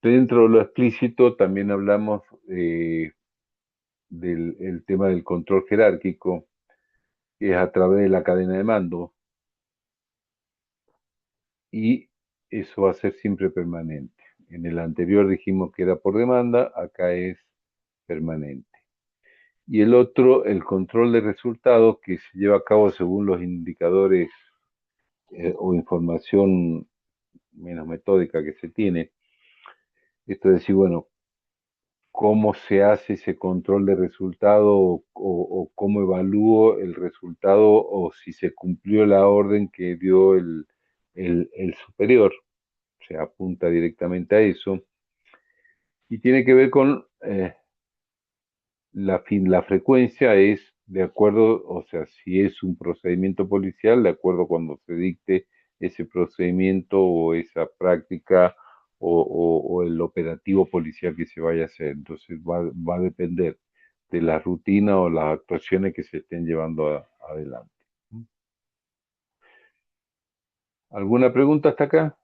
Dentro de lo explícito también hablamos del el tema del control jerárquico, que es a través de la cadena de mando, y eso va a ser siempre permanente. En el anterior dijimos que era por demanda, acá es permanente. Y el otro, el control de resultados, que se lleva a cabo según los indicadores o información menos metódica que se tiene. Esto es decir, bueno, cómo se hace ese control de resultado o cómo evalúo el resultado o si se cumplió la orden que dio el superior. Se apunta directamente a eso. Y tiene que ver con la frecuencia es de acuerdo, o sea, si es un procedimiento policial, de acuerdo cuando se dicte ese procedimiento o esa práctica o el operativo policial que se vaya a hacer. Entonces va a depender de la rutina o las actuaciones que se estén llevando adelante. ¿Alguna pregunta hasta acá?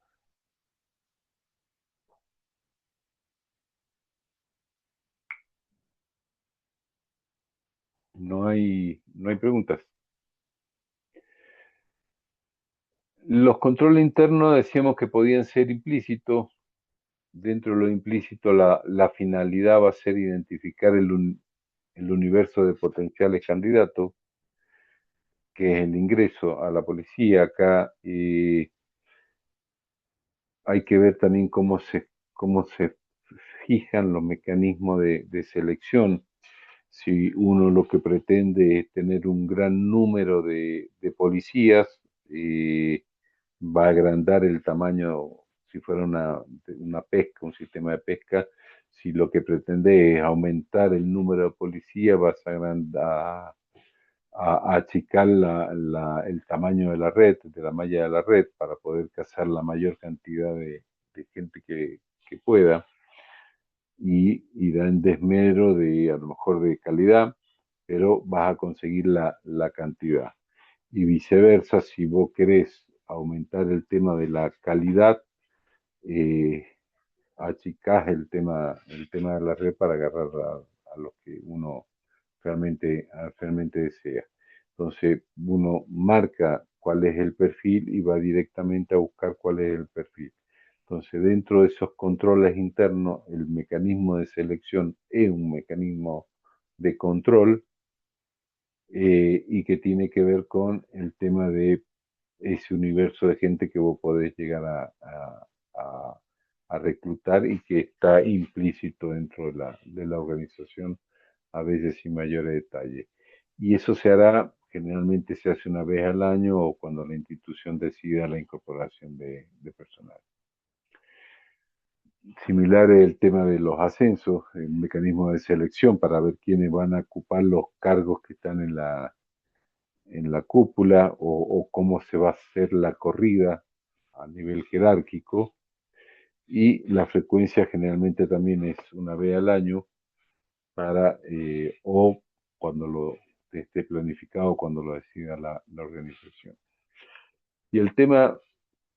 No hay preguntas. Los controles internos decíamos que podían ser implícitos. Dentro de lo implícito, la finalidad va a ser identificar el universo de potenciales candidatos, que es el ingreso a la policía. Acá hay que ver también cómo se fijan los mecanismos de selección. Si uno lo que pretende es tener un gran número de policías, eh, va a agrandar el tamaño, si fuera una pesca, un sistema de pesca. Si lo que pretende es aumentar el número de policías, vas a achicar el tamaño de la red, de la malla de la red, para poder cazar la mayor cantidad de gente que pueda, y da en desmedro a lo mejor de calidad, pero vas a conseguir la cantidad. Y viceversa, si vos querés aumentar el tema de la calidad, eh, achicás el tema de la red para agarrar a lo que uno realmente desea. Entonces, uno marca cuál es el perfil y va directamente a buscar cuál es el perfil. Entonces, dentro de esos controles internos, el mecanismo de selección es un mecanismo de control, y que tiene que ver con el tema de ese universo de gente que vos podés llegar a reclutar y que está implícito dentro de la organización, a veces sin mayores detalles. Y eso se hará, generalmente se hace una vez al año o cuando la institución decida la incorporación de personal. Similar el tema de los ascensos, el mecanismo de selección para ver quiénes van a ocupar los cargos que están en la cúpula o cómo se va a hacer la corrida a nivel jerárquico. Y la frecuencia generalmente también es una vez al año o cuando lo esté planificado, cuando lo decida la organización. Y el tema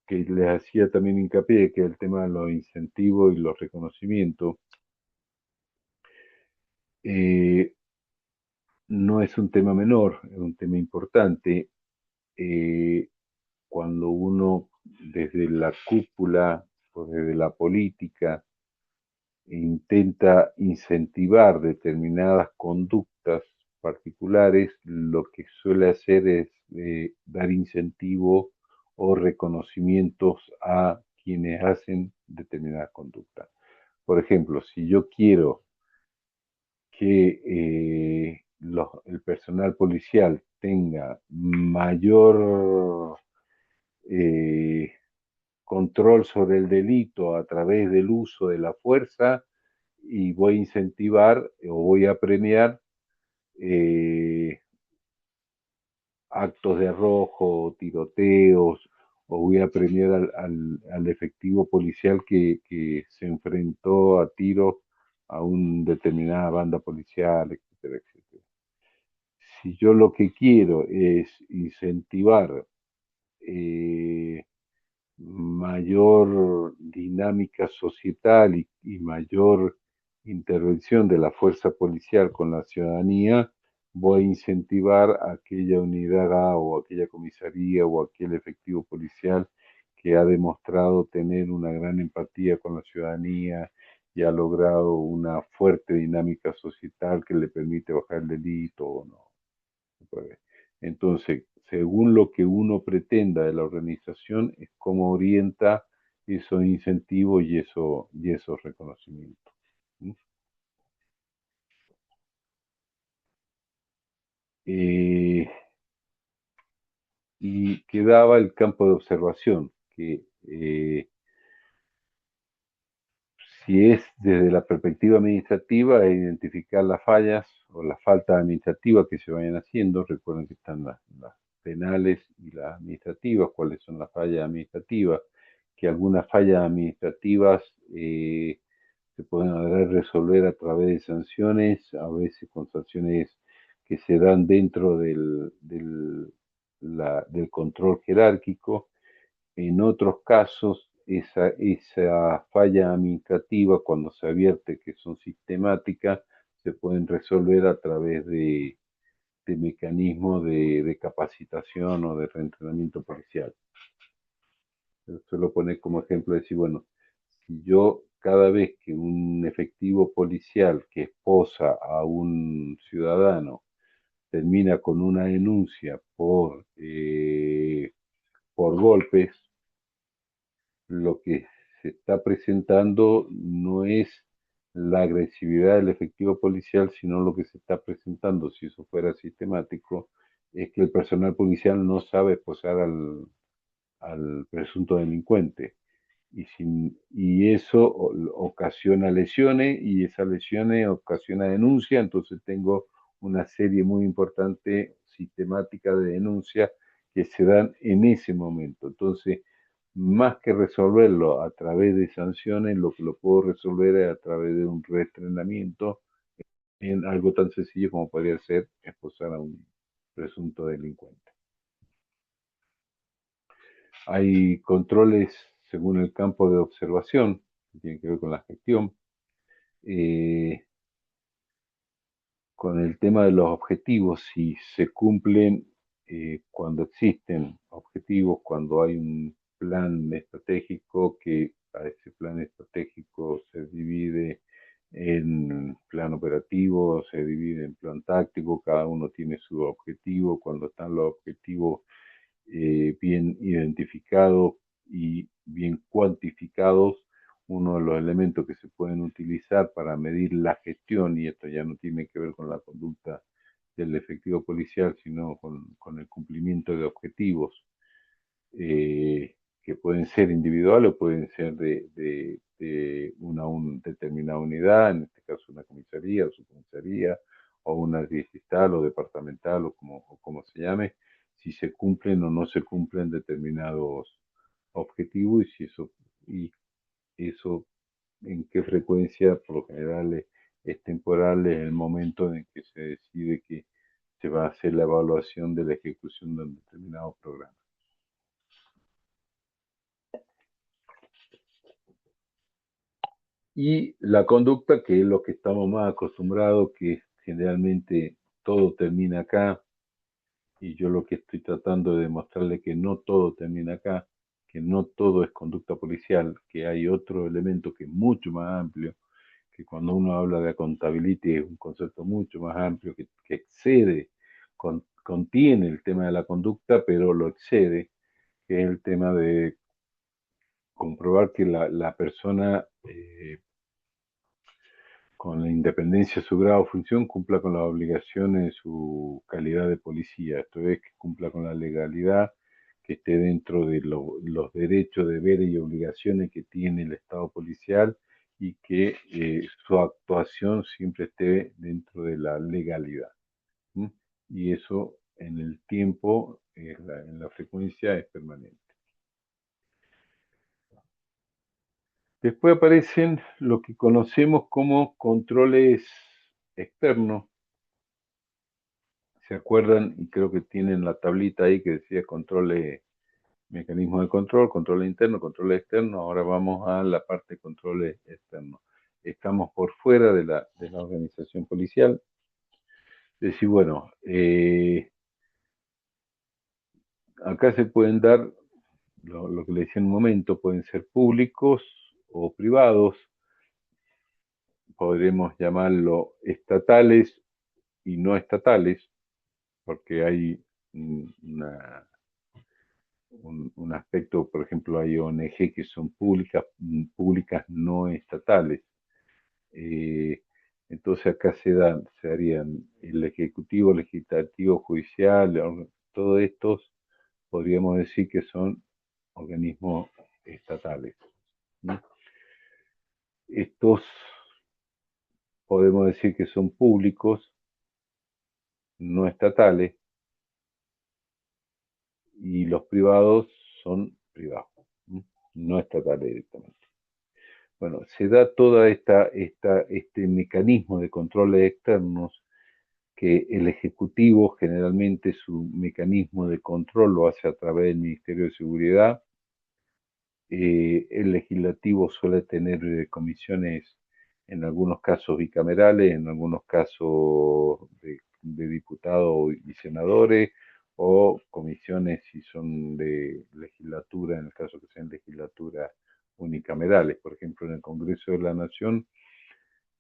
que les hacía también hincapié, que el tema de los incentivos y los reconocimientos, eh, no es un tema menor, es un tema importante. Eh, Cuando uno desde la cúpula o desde la política intenta incentivar determinadas conductas particulares, lo que suele hacer es dar incentivo o reconocimientos a quienes hacen determinadas conductas. Por ejemplo, si yo quiero que el personal policial tenga mayor control sobre el delito a través del uso de la fuerza, y voy a incentivar o voy a premiar eh, actos de arrojo, tiroteos, o voy a premiar al efectivo policial que se enfrentó a tiros a una determinada banda policial, etcétera, etcétera. Si yo lo que quiero es incentivar eh, mayor dinámica societal y mayor intervención de la fuerza policial con la ciudadanía, voy a incentivar a aquella unidad A o aquella comisaría o aquel efectivo policial que ha demostrado tener una gran empatía con la ciudadanía y ha logrado una fuerte dinámica societal que le permite bajar el delito o no. Entonces, según lo que uno pretenda de la organización, es cómo orienta esos incentivos y esos reconocimientos. Eh, y quedaba el campo de observación, que si es desde la perspectiva administrativa, es identificar las fallas o las faltas administrativas que se vayan haciendo. Recuerden que están las penales y las administrativas, cuáles son las fallas administrativas, que algunas fallas administrativas se pueden resolver a través de sanciones, a veces con sanciones que se dan dentro del control jerárquico. En otros casos, esa falla administrativa, cuando se advierte que son sistemáticas, se pueden resolver a través de mecanismos de capacitación o de reentrenamiento policial. Suelo poner como ejemplo decir, bueno, si yo cada vez que un efectivo policial que esposa a un ciudadano termina con una denuncia por golpes, lo que se está presentando no es la agresividad del efectivo policial, sino lo que se está presentando, si eso fuera sistemático, es que el personal policial no sabe esposar al presunto delincuente. Y eso ocasiona lesiones y esas lesiones ocasiona denuncia, entonces tengo una serie muy importante sistemática de denuncias que se dan en ese momento. Entonces, más que resolverlo a través de sanciones, lo que lo puedo resolver es a través de un reentrenamiento en algo tan sencillo como podría ser esposar a un presunto delincuente. Hay controles según el campo de observación, que tienen que ver con la gestión, eh, con el tema de los objetivos, si se cumplen cuando existen objetivos, cuando hay un plan estratégico, que a ese plan estratégico se divide en plan operativo, se divide en plan táctico, cada uno tiene su objetivo, cuando están los objetivos bien identificados y bien cuantificados, uno de los elementos que se pueden utilizar para medir la gestión, y esto ya no tiene que ver con la conducta del efectivo policial, sino con el cumplimiento de objetivos que pueden ser individuales o pueden ser de una determinada unidad, en este caso una comisaría o subcomisaría, o una distrital o departamental o como se llame, si se cumplen o no se cumplen determinados objetivos, y eso en qué frecuencia. Por lo general es temporal, es el momento en que se decide que se va a hacer la evaluación de la ejecución de un determinado programa. Y la conducta, que es lo que estamos más acostumbrados, que generalmente todo termina acá, y yo lo que estoy tratando de demostrarle que no todo termina acá, que no todo es conducta policial, que hay otro elemento que es mucho más amplio, que cuando uno habla de accountability es un concepto mucho más amplio, que excede, contiene el tema de la conducta, pero lo excede, que es el tema de comprobar que la persona, con la independencia de su grado o función, cumpla con las obligaciones de su calidad de policía, esto es, que cumpla con la legalidad, que esté dentro de los derechos, deberes y obligaciones que tiene el Estado policial, y que su actuación siempre esté dentro de la legalidad. ¿Mm? Y eso en el tiempo, en la frecuencia, es permanente. Después aparecen lo que conocemos como controles externos. ¿Se acuerdan? Y creo que tienen la tablita ahí que decía controles, mecanismos de control, control interno, control externo. Ahora vamos a la parte de controles externos. Estamos por fuera de la organización policial. Es decir, bueno, acá se pueden dar lo que le decía en un momento, pueden ser públicos o privados, podremos llamarlo estatales y no estatales, porque hay una, un aspecto, por ejemplo, hay ONG que son públicas, públicas no estatales. Eh, entonces acá se harían el ejecutivo, legislativo, judicial, todos estos podríamos decir que son organismos estatales, ¿no? Estos podemos decir que son públicos, no estatales, y los privados son privados, ¿no? No estatales directamente. Bueno, se da toda este mecanismo de controles externos, que el Ejecutivo generalmente su mecanismo de control lo hace a través del Ministerio de Seguridad. El Legislativo suele tener comisiones, en algunos casos bicamerales, en algunos casos de diputados y senadores, o comisiones si son de legislatura, en el caso que sean legislaturas unicamerales. Por ejemplo, en el Congreso de la Nación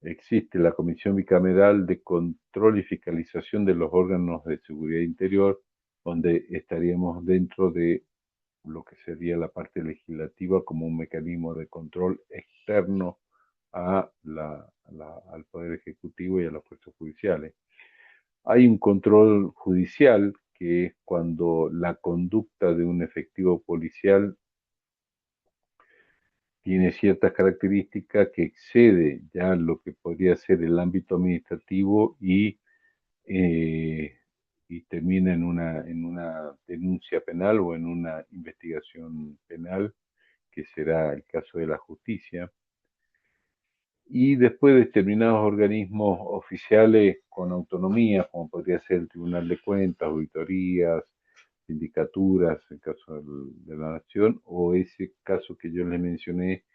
existe la Comisión Bicameral de Control y Fiscalización de los órganos de seguridad interior, donde estaríamos dentro de lo que sería la parte legislativa como un mecanismo de control externo al Poder Ejecutivo y a las fuerzas judiciales. Hay un control judicial, que es cuando la conducta de un efectivo policial tiene ciertas características que excede ya lo que podría ser el ámbito administrativo, eh, y termina en una denuncia penal o en una investigación penal, que será el caso de la justicia. Y después determinados organismos oficiales con autonomía, como podría ser el Tribunal de Cuentas, auditorías, sindicaturas, en caso de la Nación, o ese caso que yo les mencioné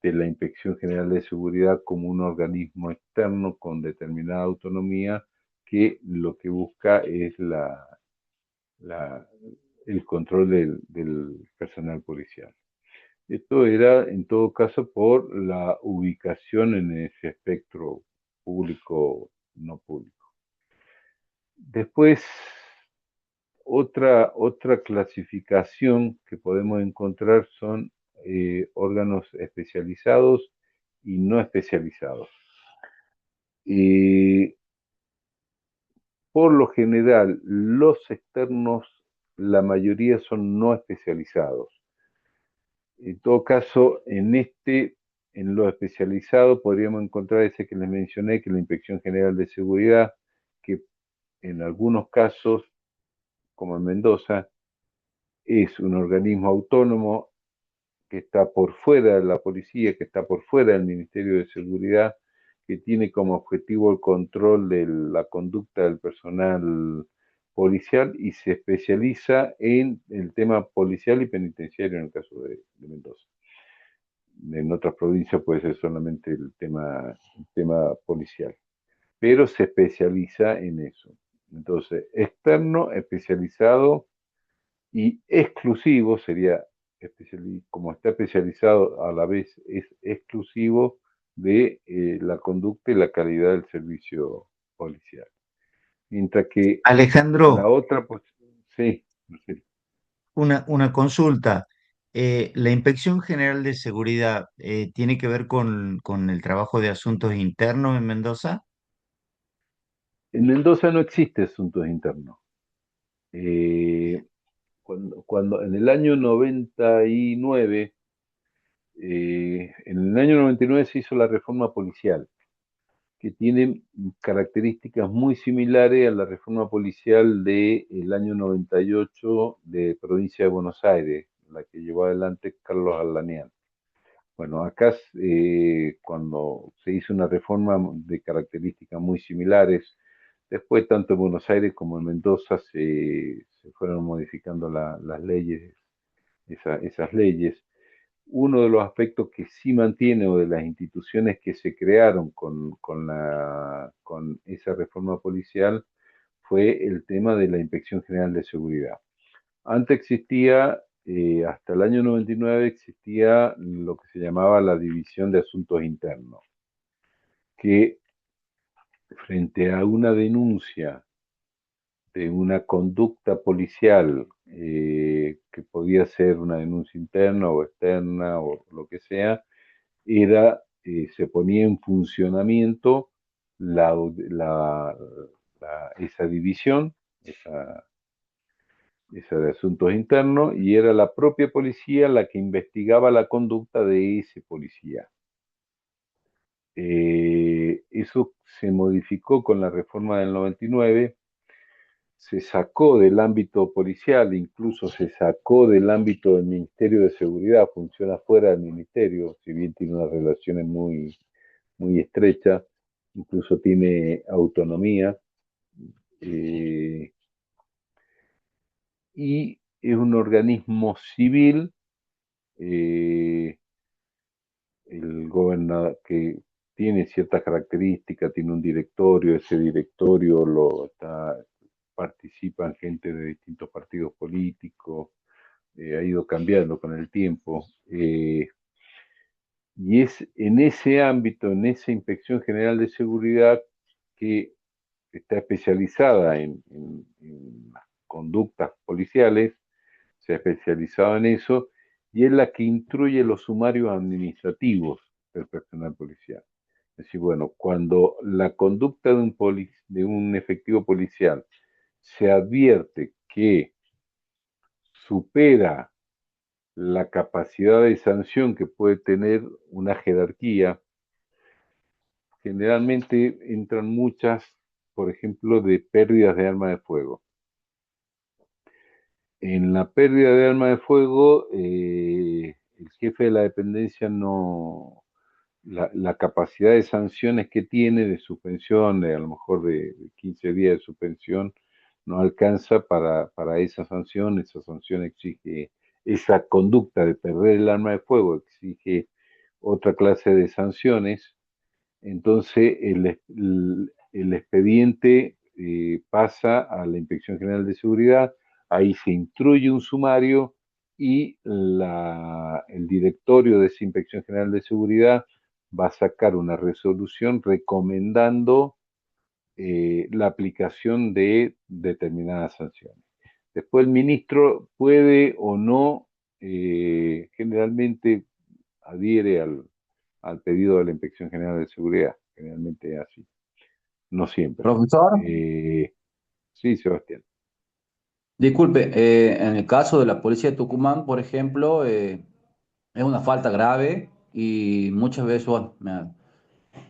de la Inspección General de Seguridad, como un organismo externo con determinada autonomía, que lo que busca es la, el control del personal policial. Esto era, en todo caso, por la ubicación en ese espectro público, no público. Después, otra clasificación que podemos encontrar son órganos especializados y no especializados. Por lo general, los externos, la mayoría son no especializados. En todo caso, en lo especializado, podríamos encontrar ese que les mencioné, que es la Inspección General de Seguridad, que en algunos casos, como en Mendoza, es un organismo autónomo que está por fuera de la policía, que está por fuera del Ministerio de Seguridad, que tiene como objetivo el control de la conducta del personal policial, y se especializa en el tema policial y penitenciario en el caso de Mendoza. En otras provincias puede ser solamente el tema policial, pero se especializa en eso. Entonces, externo, especializado y exclusivo sería, como está especializado, a la vez es exclusivo de la conducta y la calidad del servicio policial. Mientras que la Alejandro, otra, pues, sí, no sé. una consulta. ¿La Inspección General de Seguridad tiene que ver con el trabajo de asuntos internos en Mendoza? En Mendoza no existe asuntos internos. Eh, cuando en el año 99, en el año 99 se hizo la reforma policial, que tiene características muy similares a la reforma policial del año 98 de provincia de Buenos Aires, la que llevó adelante Carlos Alanián. Bueno, acá cuando se hizo una reforma de características muy similares, después tanto en Buenos Aires como en Mendoza se fueron modificando las leyes, esas leyes. Uno de los aspectos que sí mantiene o de las instituciones que se crearon con esa reforma policial fue el tema de la Inspección General de Seguridad. Antes existía, hasta el año 99 existía lo que se llamaba la División de Asuntos Internos, que frente a una denuncia de una conducta policial, que podía ser una denuncia interna o externa o lo que sea, se ponía en funcionamiento la, la, esa división, esa, esa de asuntos internos, y era la propia policía la que investigaba la conducta de ese policía. Eso se modificó con la reforma del 99, se sacó del ámbito policial, incluso se sacó del ámbito del Ministerio de Seguridad, funciona fuera del Ministerio, si bien tiene unas relaciones muy estrecha, incluso tiene autonomía, eh, y es un organismo civil, eh, el gobernador que tiene ciertas características, tiene un directorio, ese directorio participan gente de distintos partidos políticos, ha ido cambiando con el tiempo, y es en ese ámbito, en esa Inspección General de Seguridad, que está especializada en conductas policiales, se ha especializado en eso, y es la que instruye los sumarios administrativos del personal policial. Es decir, bueno, cuando la conducta de un efectivo policial se advierte que supera la capacidad de sanción que puede tener una jerarquía, generalmente entran muchas, por ejemplo, de pérdidas de arma de fuego. En la pérdida de arma de fuego, el jefe de la dependencia no, la capacidad de sanciones que tiene de suspensión, a lo mejor de 15 días de suspensión, no alcanza para esa sanción exige, esa conducta de perder el arma de fuego exige otra clase de sanciones. Entonces el expediente pasa a la Inspección General de Seguridad, ahí se instruye un sumario y el directorio de esa Inspección General de Seguridad va a sacar una resolución recomendando la aplicación de determinadas sanciones. Después el ministro puede o no, generalmente adhiere al pedido de la Inspección General de Seguridad, generalmente es así, no siempre. Profesor, Sí, Sebastián. disculpe, en el caso de la policía de Tucumán, por ejemplo, es una falta grave y muchas veces bueno,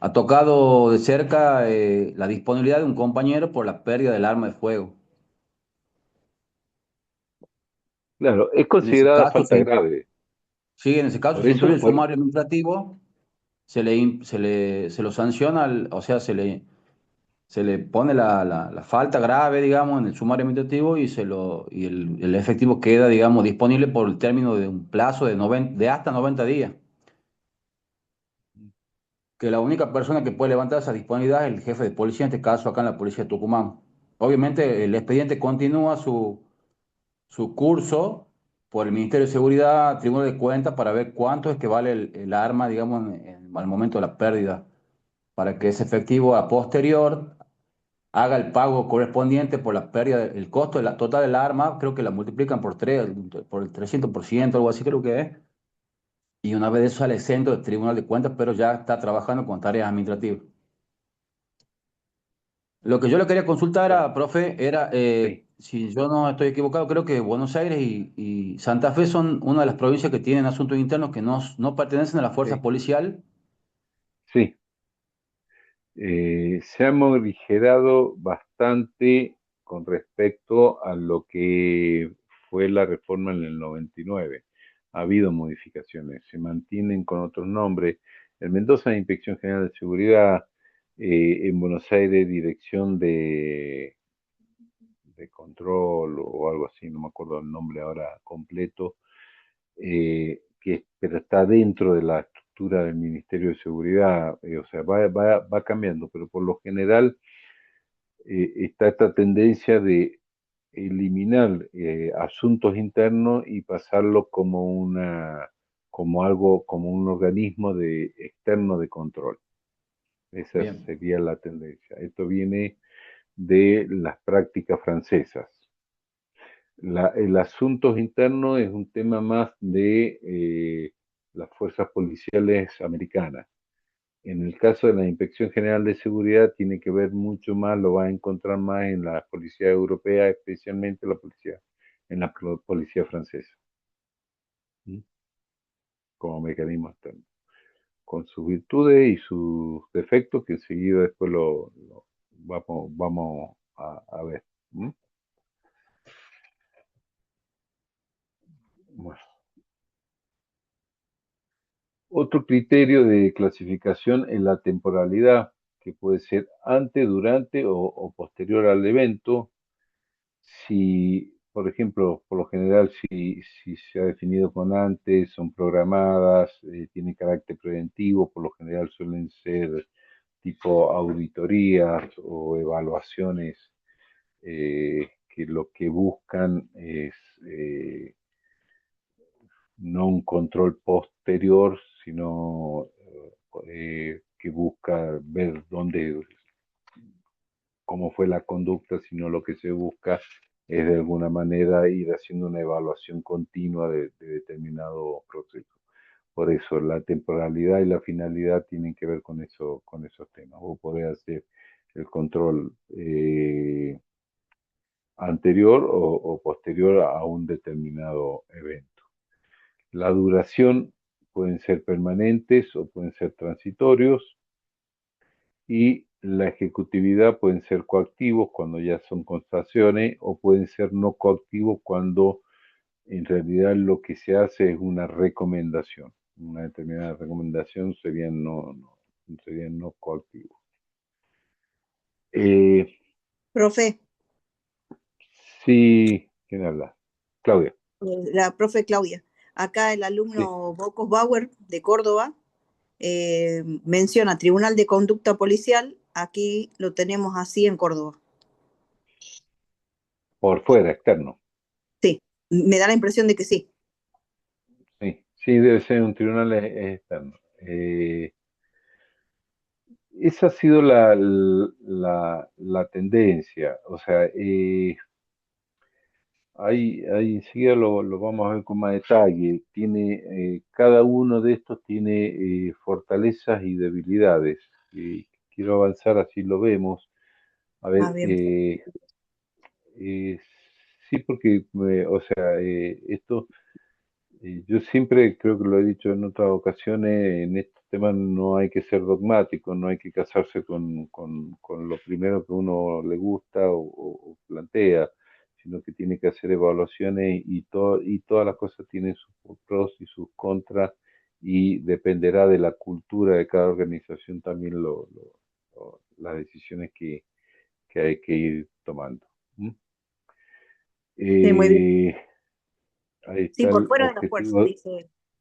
ha tocado de cerca la disponibilidad de un compañero por la pérdida del arma de fuego. Claro, es En ese considerada caso, falta grave. sí, en ese caso Por se incluye eso, el sumario administrativo, se lo sanciona, o sea, se le pone la falta grave, digamos, en el sumario administrativo y el efectivo queda, digamos, disponible por el término de un plazo de hasta 90 días. que la única persona que puede levantar esa disponibilidad es el jefe de policía, en este caso acá en la policía de Tucumán. Obviamente el expediente continúa su curso por el Ministerio de Seguridad, Tribunal de Cuentas, para ver cuánto es que vale el arma, digamos, al momento de la pérdida, para que ese efectivo a posterior haga el pago correspondiente por la pérdida, el costo de total del arma, creo que la multiplican por 3, por el 300%, algo así creo que es, y una vez de eso sale exento del Tribunal de Cuentas, pero ya está trabajando con tareas administrativas. Lo que yo le quería consultar Bueno, a, profe, era, sí, si yo no estoy equivocado, creo que Buenos Aires y Santa Fe son una de las provincias que tienen asuntos internos que no pertenecen a la fuerza sí, policial. sí. Se ha morigerado bastante con respecto a lo que fue la reforma en el 99. Ha habido modificaciones, se mantienen con otros nombres. En Mendoza, Inspección General de Seguridad, en Buenos Aires, Dirección de Control o algo así, no me acuerdo el nombre ahora completo, pero está dentro de la estructura del Ministerio de Seguridad, o sea, va cambiando, pero por lo general está esta tendencia de eliminar asuntos internos y pasarlo como algo, como un organismo externo de control. Esa Bien, sería la tendencia. Esto viene de las prácticas francesas. El asunto interno es un tema más de las fuerzas policiales americanas. En el caso de la Inspección General de Seguridad tiene que ver mucho más, lo va a encontrar más en la policía europea, especialmente en la policía francesa, ¿sí? Como mecanismo externo, con sus virtudes y sus defectos que enseguida después lo vamos a ver. ¿Sí? Bueno. Otro criterio de clasificación es la temporalidad, que puede ser antes, durante o posterior al evento. Si, por ejemplo, por lo general, si se ha definido con antes, son programadas, tienen carácter preventivo, por lo general suelen ser tipo auditorías o evaluaciones que lo que buscan es no un control posterior, sino que busca ver cómo fue la conducta, sino lo que se busca es de alguna manera ir haciendo una evaluación continua de determinado proceso. Por eso la temporalidad y la finalidad tienen que ver con esos temas. Vos podés hacer el control anterior o posterior a un determinado evento. La duración pueden ser permanentes o pueden ser transitorios y la ejecutividad pueden ser coactivos cuando ya son constataciones o pueden ser no coactivos cuando en realidad lo que se hace es una recomendación. Una determinada recomendación serían no coactivos. Eh, Profe, sí, ¿quién habla? Claudia. la profe Claudia. Acá el Sí, alumno Bocos Bauer de Córdoba menciona Tribunal de Conducta Policial. Aquí lo tenemos así en Córdoba. por fuera, externo. Sí, me da la impresión de que sí. Sí, sí, debe ser un tribunal externo. Esa ha sido la tendencia. O sea, ahí enseguida lo vamos a ver con más detalle. Cada uno de estos tiene fortalezas y debilidades. Quiero avanzar, así lo vemos. A Ah, ver, bien. eh, sí, porque, o sea, yo siempre creo que lo he dicho en otras ocasiones, en estos temas no hay que ser dogmático, no hay que casarse con lo primero que uno le gusta o plantea, sino que tiene que hacer evaluaciones y todas las cosas tienen sus pros y sus contras y dependerá de la cultura de cada organización también las decisiones que hay que ir tomando. ¿Mm? Sí, muy bien. Ahí Sí, está por el fuera de la fuerza, objetivo,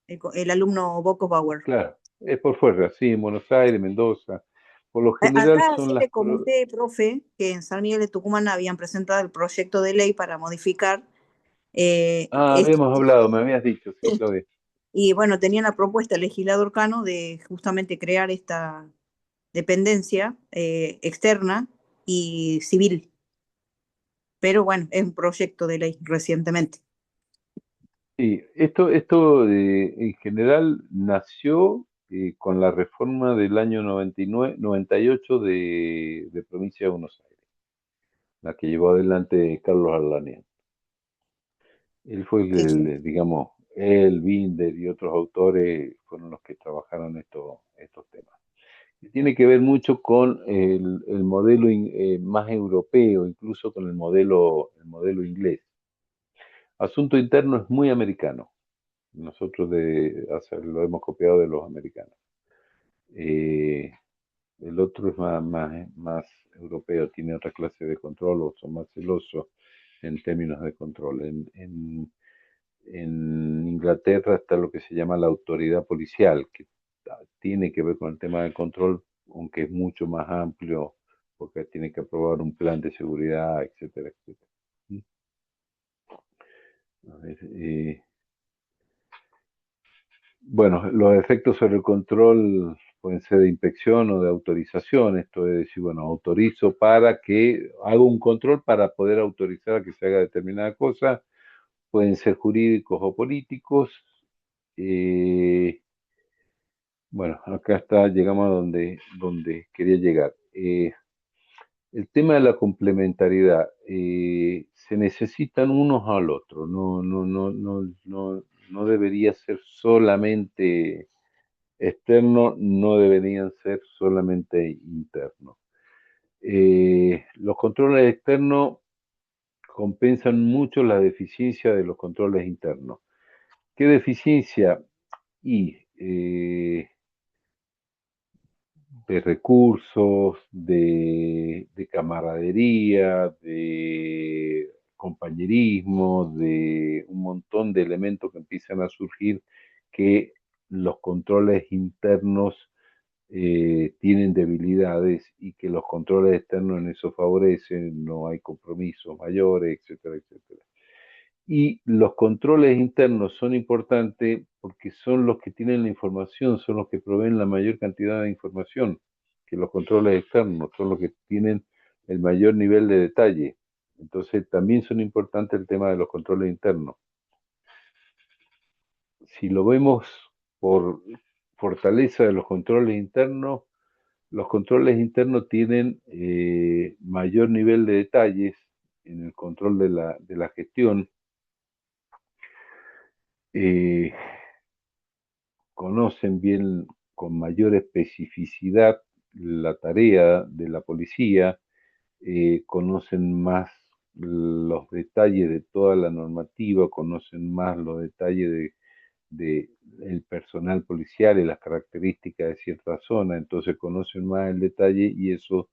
dice el alumno Bocos Bauer. claro. Es por fuera, sí, en Buenos Aires, Mendoza. Por lo general Acá son sí le comenté, profe, que en San Miguel de Tucumán habían presentado el proyecto de ley para modificar esto. habíamos hablado, me habías dicho, sí, Claudia. Y bueno, tenían la propuesta el legislador Cano de justamente crear esta dependencia externa y civil. Pero bueno, es un proyecto de ley recientemente. Sí, esto en general nació con la reforma del año 99, 98 de Provincia de Buenos Aires, la que llevó adelante Carlos Arlanian. Él fue digamos, él, Binder y otros autores fueron los que trabajaron estos temas. Y tiene que ver mucho con el modelo más europeo, incluso con el modelo inglés. Asunto interno es muy americano. Nosotros lo hemos copiado de los americanos. Eh, el otro es más europeo, tiene otra clase de control o son más celosos en términos de control. En Inglaterra está lo que se llama la autoridad policial, que tiene que ver con el tema del control, aunque es mucho más amplio, porque tiene que aprobar un plan de seguridad, etcétera, etcétera. A ver, bueno, los efectos sobre el control pueden ser de inspección o de autorización. Esto es decir, bueno, autorizo para que haga un control para poder autorizar a que se haga determinada cosa. Pueden ser jurídicos o políticos. Bueno, acá está, llegamos a donde quería llegar. El tema de la complementariedad, se necesitan unos al otro, no debería ser solamente externo, no deberían ser solamente internos. Los controles externos compensan mucho la deficiencia de los controles internos. ¿Qué deficiencia? Y de recursos, de camaradería, de compañerismo, de un montón de elementos que empiezan a surgir que los controles internos tienen debilidades y que los controles externos en eso favorecen, no hay compromisos mayores, etcétera, etcétera. Y los controles internos son importantes porque son los que tienen la información, son los que proveen la mayor cantidad de información que los controles externos, son los que tienen el mayor nivel de detalle. Entonces también son importantes el tema de los controles internos. Si lo vemos por fortaleza de los controles internos tienen mayor nivel de detalles en el control de la gestión. Eh, Conocen bien con mayor especificidad la tarea de la policía, conocen más los detalles de toda la normativa, conocen más los detalles de el personal policial y las características de cierta zona, entonces conocen más el detalle y eso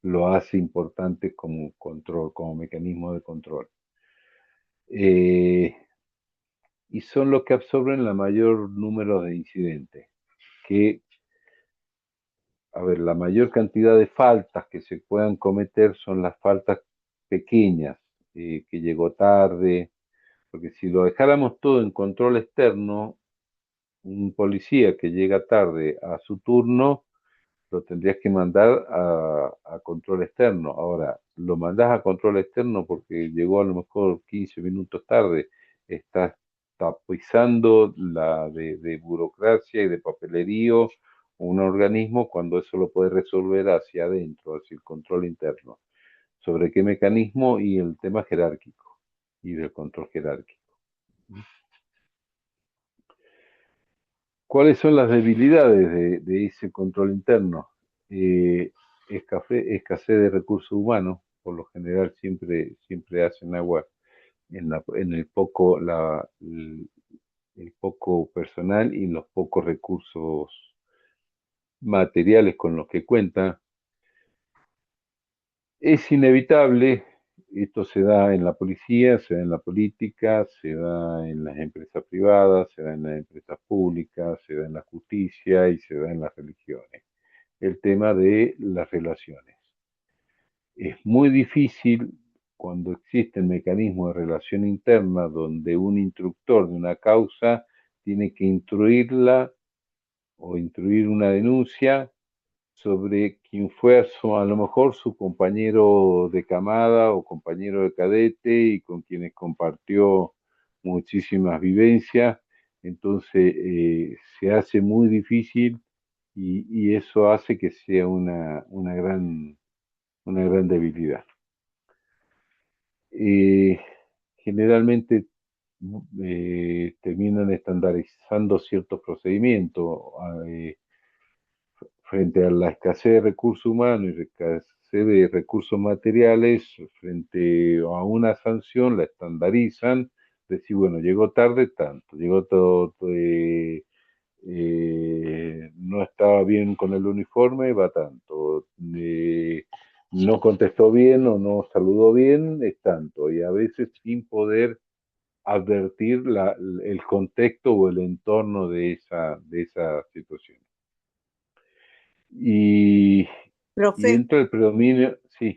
lo hace importante como control, como mecanismo de control. Y son los que absorben la mayor número de incidentes, que, a ver, la mayor cantidad de faltas que se puedan cometer son las faltas pequeñas, que llegó tarde, porque si lo dejáramos todo en control externo, un policía que llega tarde a su turno, lo tendrías que mandar a control externo. Ahora, lo mandás a control externo porque llegó a lo mejor 15 minutos tarde, estás tapizando de burocracia y de papelerío un organismo cuando eso lo puede resolver hacia adentro, hacia el control interno. ¿Sobre qué mecanismo? Y el tema jerárquico y del control jerárquico. ¿Cuáles son las debilidades de ese control interno? Escasez de recursos humanos, por lo general siempre hacen agua en el poco personal y los pocos recursos materiales con los que cuentan. Es inevitable esto se da en la policía, se da en la política, se da en las empresas privadas, se da en las empresas públicas, se da en la justicia y se da en las religiones. El tema de las relaciones. Es muy difícil cuando existen mecanismos de relación interna donde un instructor de una causa tiene que instruirla o instruir una denuncia sobre quién fue a lo mejor su compañero de camada o compañero de cadete y con quienes compartió muchísimas vivencias. Entonces se hace muy difícil y eso hace que sea una gran debilidad. Eh, Generalmente terminan estandarizando ciertos procedimientos. eh, Frente a la escasez de recursos humanos y escasez de recursos materiales, frente a una sanción, la estandarizan, decir, bueno, llegó tarde tanto, llegó todo, no estaba bien con el uniforme, va tanto, no contestó bien o no saludó bien, es tanto, y a veces sin poder advertir el contexto o el entorno de esa situación. Y, y Profe, entra el predominio, sí,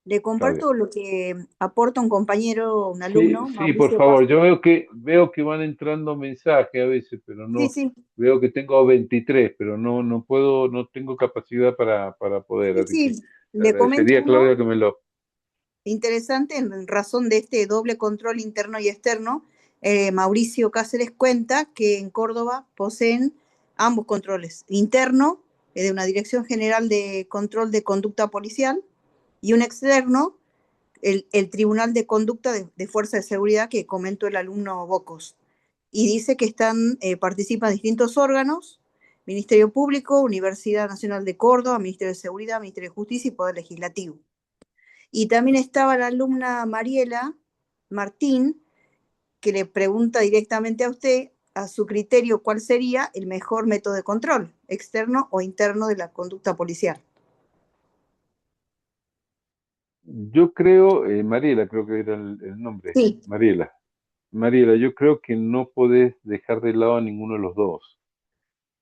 le Claudia. comparto lo que aporta un compañero, un Sí, alumno, sí, por Mauricio favor. Yo Cáceres. veo que van entrando mensajes a veces, pero Sí, no, sí, veo que tengo 23, pero no puedo, no tengo capacidad para poder, sí, así que sí. te Le comento agradecería, uno Claudia, que me lo... interesante en razón de este doble control interno y externo. Mauricio Cáceres cuenta que en Córdoba poseen ambos controles, interno, de una Dirección General de Control de Conducta Policial, y un externo, el Tribunal de Conducta de Fuerza de Seguridad que comentó el alumno Bocos. Y dice que participan distintos órganos: Ministerio Público, Universidad Nacional de Córdoba, Ministerio de Seguridad, Ministerio de Justicia y Poder Legislativo. Y también estaba la alumna Mariela Martín, que le pregunta directamente a usted, a su criterio, cuál sería el mejor método de control, externo o interno, de la conducta policial. Yo creo, Mariela, creo que era el nombre, Sí, Mariela, yo creo que no podés dejar de lado a ninguno de los dos.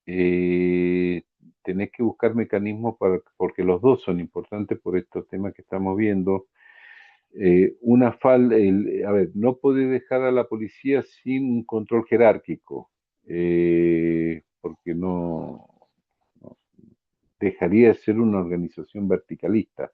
Eh, Tenés que buscar mecanismos porque los dos son importantes por estos temas que estamos viendo. A ver, no puede dejar a la policía sin un control jerárquico, porque no dejaría de ser una organización verticalista.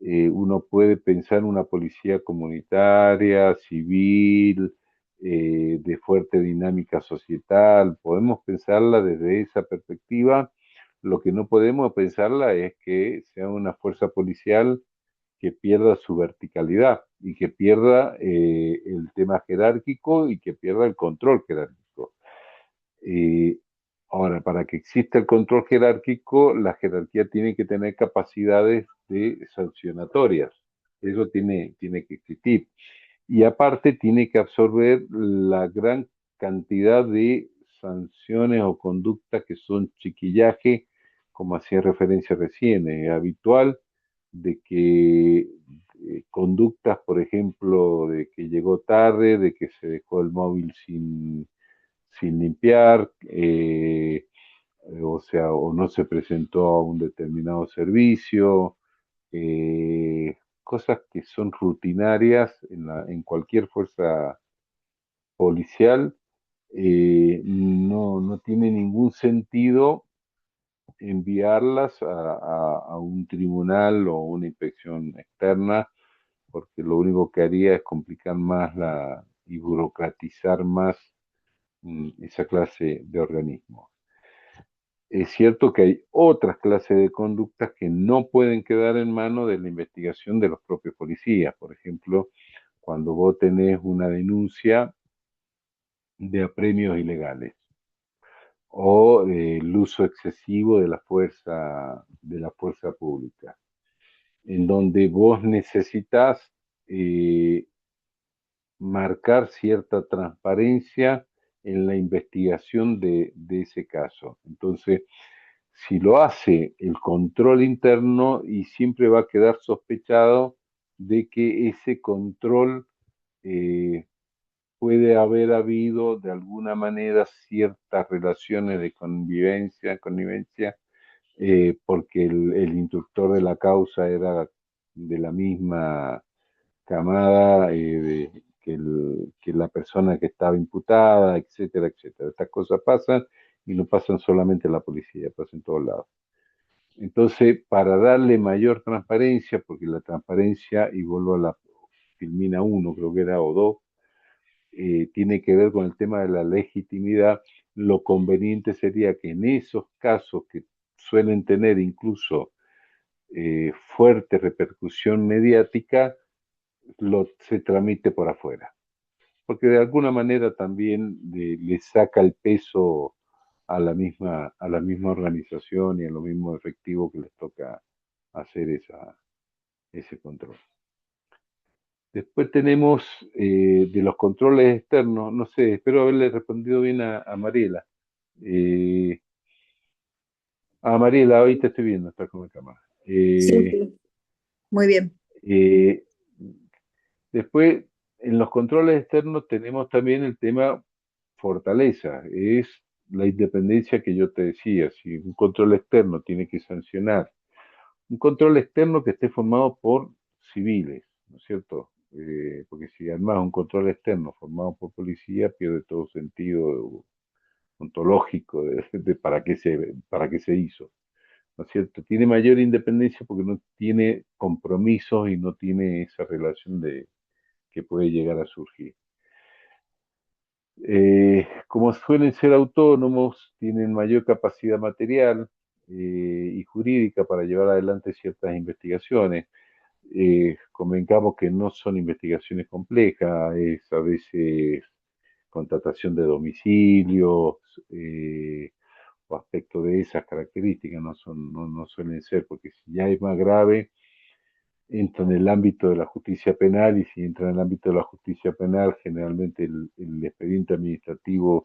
Uno puede pensar una policía comunitaria, civil, de fuerte dinámica societal, podemos pensarla desde esa perspectiva. Lo que no podemos pensarla es que sea una fuerza policial que pierda su verticalidad y que pierda el tema jerárquico y que pierda el control jerárquico. Eh, Ahora, para que exista el control jerárquico, la jerarquía tiene que tener capacidades de sancionatorias. Eso tiene que existir. Y aparte tiene que absorber la gran cantidad de sanciones o conductas que son chiquillaje, como hacía referencia recién. Es habitual de que conductas, por ejemplo, de que llegó tarde, de que se dejó el móvil sin limpiar, o sea, o no se presentó a un determinado servicio, cosas que son rutinarias en cualquier fuerza policial. No tiene ningún sentido enviarlas a un tribunal o una inspección externa, porque lo único que haría es complicar más y burocratizar más esa clase de organismos. Es cierto que hay otras clases de conductas que no pueden quedar en manos de la investigación de los propios policías. Por ejemplo, cuando vos tenés una denuncia de apremios ilegales o el uso excesivo de la fuerza pública, en donde vos necesitas eh, marcar cierta transparencia en la investigación de ese caso. Entonces, si lo hace el control interno y siempre va a quedar sospechado de que ese control puede haber habido de alguna manera ciertas relaciones de connivencia, porque el instructor de la causa era de la misma camada que la persona que estaba imputada, etcétera, etcétera. Estas cosas pasan y no pasan solamente en la policía, pasan en todos lados. Entonces, para darle mayor transparencia, porque la transparencia, y vuelvo a la filmina 1, creo que era, o 2, tiene que ver con el tema de la legitimidad, lo conveniente sería que en esos casos que suelen tener incluso fuerte repercusión mediática, se tramite por afuera. Porque de alguna manera también le saca el peso a la misma organización y a lo mismo efectivo que les toca hacer ese control. Después tenemos de los controles externos, no sé, espero haberle respondido bien a Mariela. Mariela, hoy te estoy viendo, estás con la cámara. Sí, muy bien. Después, en los controles externos tenemos también el tema fortaleza, es la independencia que yo te decía. Si un control externo tiene que sancionar, un control externo que esté formado por civiles, ¿no es cierto? Porque si además un control externo formado por policía pierde todo sentido ontológico de para qué se hizo, ¿no es cierto? Tiene mayor independencia porque no tiene compromisos y no tiene esa relación que puede llegar a surgir. Como suelen ser autónomos, tienen mayor capacidad material y jurídica para llevar adelante ciertas investigaciones. Convengamos que no son investigaciones complejas, es a veces contratación de domicilios o aspectos de esas características, no suelen ser, porque si ya es más grave, entra en el ámbito de la justicia penal, y si entra en el ámbito de la justicia penal, generalmente el expediente administrativo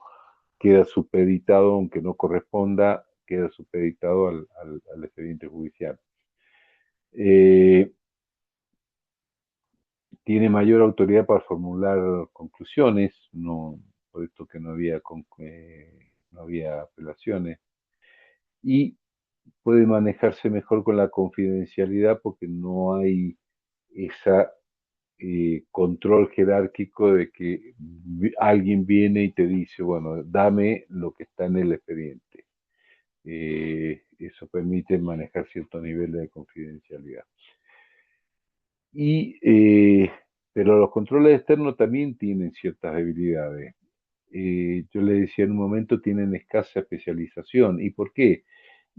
queda supeditado, aunque no corresponda, queda supeditado al expediente judicial. Tiene mayor autoridad para formular conclusiones, por esto que no había apelaciones, y puede manejarse mejor con la confidencialidad porque no hay esa control jerárquico de que alguien viene y te dice, bueno, dame lo que está en el expediente. Eso permite manejar cierto nivel de confidencialidad. Pero los controles externos también tienen ciertas debilidades. Yo le decía en un momento, tienen escasa especialización. ¿Y por qué?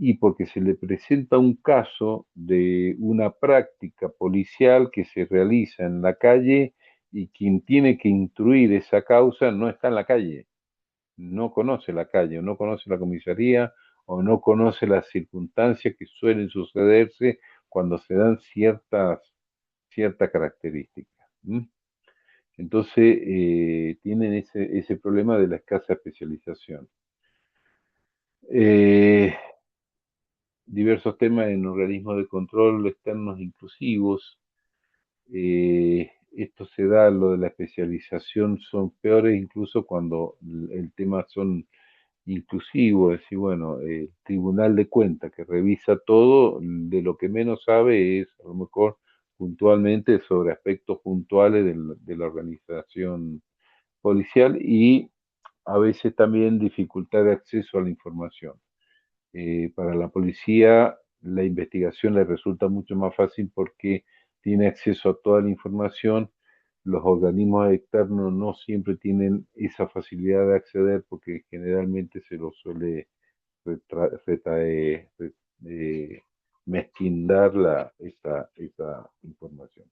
Y porque se le presenta un caso de una práctica policial que se realiza en la calle y quien tiene que instruir esa causa no está en la calle, no conoce la calle, o no conoce la comisaría, o no conoce las circunstancias que suelen sucederse cuando se dan ciertas características. Entonces, tienen ese problema de la escasa especialización. Diversos temas en organismos de control externos inclusivos. Esto se da, lo de la especialización son peores incluso cuando el tema son inclusivos, es decir, bueno, el Tribunal de Cuentas que revisa todo, de lo que menos sabe es a lo mejor puntualmente sobre aspectos puntuales de la organización policial, y a veces también dificultad de acceso a la información. Para la policía la investigación le resulta mucho más fácil porque tiene acceso a toda la información. Los organismos externos no siempre tienen esa facilidad de acceder porque generalmente se los suele mezquindar esa información.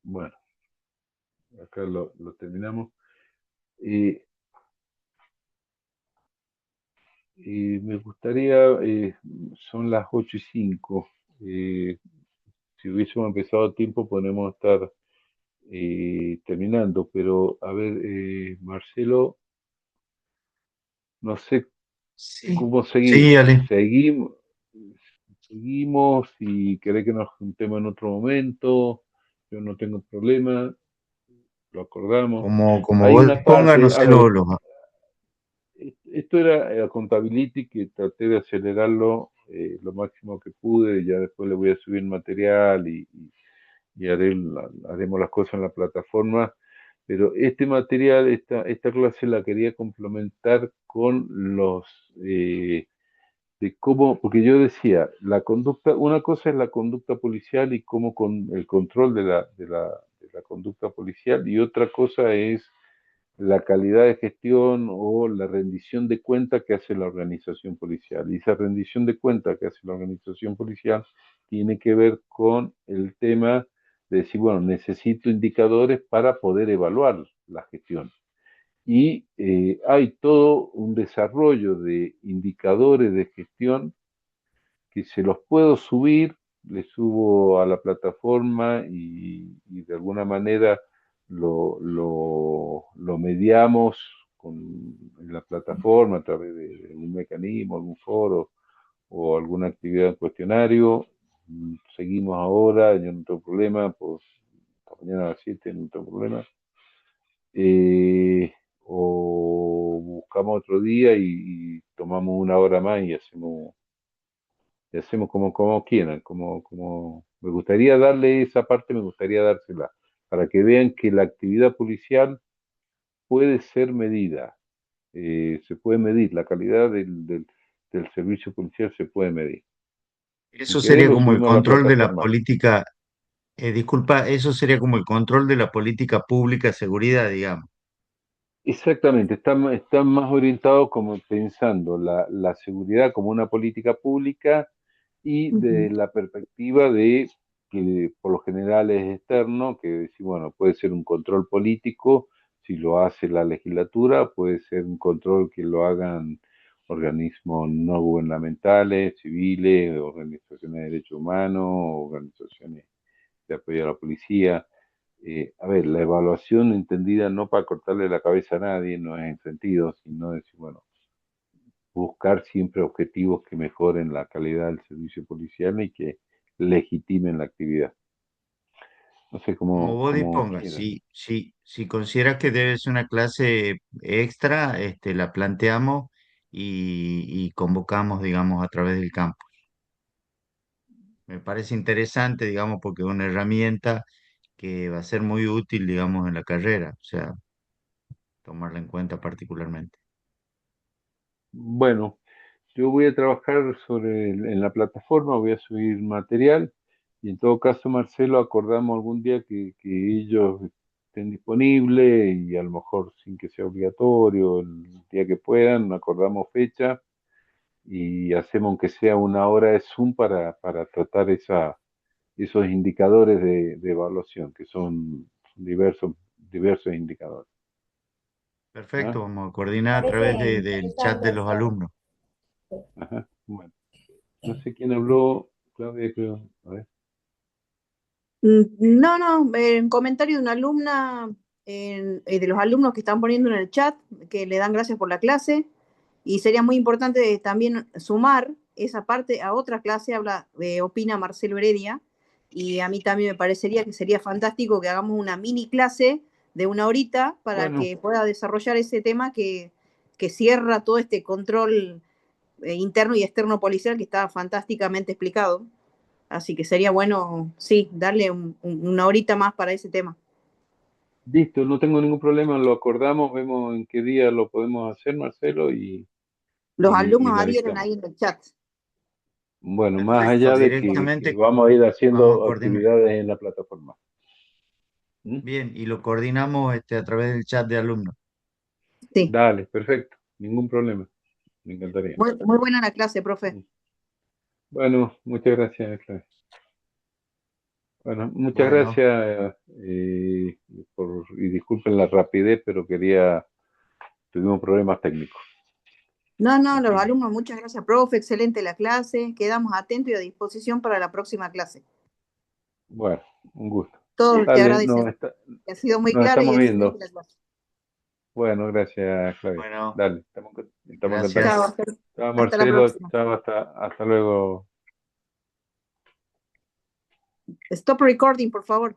Bueno, acá lo terminamos. Me gustaría, son las 8:05, si hubiésemos empezado a tiempo podemos estar terminando, pero a ver, Marcelo, no sé Sí, cómo sí, seguimos. Ale. Seguimos, seguimos, si querés que nos juntemos en otro momento, yo no tengo problema, lo acordamos. Como Hay vos una dispongas, no parte, a sé, ver, esto era Contability, que traté de acelerarlo lo máximo que pude, ya después le voy a subir material y haremos las cosas en la plataforma, pero este material, esta clase la quería complementar con de cómo, porque yo decía, la conducta, una cosa es la conducta policial y cómo con el control de la conducta policial, y otra cosa es la calidad de gestión o la rendición de cuenta que hace la organización policial. Y esa rendición de cuenta que hace la organización policial tiene que ver con el tema de decir, bueno, necesito indicadores para poder evaluar la gestión. Y hay todo un desarrollo de indicadores de gestión que se los puedo subir, les subo a la plataforma y de alguna manera lo mediamos en la plataforma a través de algún mecanismo, algún foro o alguna actividad en cuestionario. Seguimos ahora, yo no tengo problema, pues mañana a las 7 no tengo problema. O buscamos otro día y tomamos una hora más y hacemos como quieran, me gustaría darle esa parte, me gustaría dársela, para que vean que la actividad policial puede ser medida, se puede medir, la calidad del servicio policial se puede medir. Si eso querés sería lo como el subimos a la control de la plataforma. política, disculpa, eso sería como el control de la política pública de seguridad, digamos. Exactamente, está más orientado como pensando la seguridad como una política pública y de Ujú. la perspectiva de que por lo general es externo, que decir, bueno, puede ser un control político si lo hace la legislatura, puede ser un control que lo hagan organismos no gubernamentales, civiles, organizaciones de derechos humanos, organizaciones de apoyo a la policía. A ver, la evaluación entendida no para cortarle la cabeza a nadie, no es en sentido, sino decir, bueno, buscar siempre objetivos que mejoren la calidad del servicio policial y que legitimen la actividad. No sé Como vos cómo dispongas, quieran. si consideras que debe ser una clase extra, la planteamos y convocamos, digamos, a través del campo. Me parece interesante, digamos, porque es una herramienta que va a ser muy útil, digamos, en la carrera, o sea, tomarla en cuenta particularmente. Bueno, yo voy a trabajar en la plataforma, voy a subir material y en todo caso, Marcelo, acordamos algún día que ellos estén disponibles y a lo mejor sin que sea obligatorio, el día que puedan, acordamos fecha y hacemos aunque sea una hora de Zoom para tratar esos indicadores de evaluación, que son diversos indicadores. ¿Ah? Perfecto, vamos a coordinar a través Parece del chat de interesante los esto. alumnos. Ajá. Bueno, no sé quién habló, Claudia, creo. A ver. No, no, en comentario de una alumna, de los alumnos que están poniendo en el chat, que le dan gracias por la clase, y sería muy importante también sumar esa parte a otra clase, opina Marcelo Heredia, y a mí también me parecería que sería fantástico que hagamos una mini clase de una horita para Bueno, que pueda desarrollar ese tema que cierra todo este control interno y externo policial que está fantásticamente explicado. Así que sería bueno, sí, darle una horita más para ese tema. listo, no tengo ningún problema, lo acordamos, vemos en qué día lo podemos hacer, Marcelo, Los y alumnos la adhieren dictamos. ahí en el chat. Bueno, más Perfecto, allá de que directamente vamos a ir vamos a haciendo coordinar. actividades en la plataforma. ¿Mm? Bien, y lo coordinamos a través del chat de alumnos. Sí, Dale, perfecto, ningún problema, me encantaría. muy, muy buena la clase, profe. Mm. Bueno, muchas gracias, Claudia. Bueno, muchas Bueno, gracias y disculpen la rapidez, pero tuvimos problemas técnicos. No, no, los Así, alumnos, muchas gracias, profe. Excelente la clase. Quedamos atentos y a disposición para la próxima clase. bueno, un gusto. Todos te Dale, agradecen. Ha sido muy nos clara y estamos excelente viendo. la clase. Bueno, gracias, Claudia. bueno, Dale, estamos en Chao, contacto. gracias. Chao, hasta la Marcelo. próxima. Chao, hasta luego. Stop recording, por favor.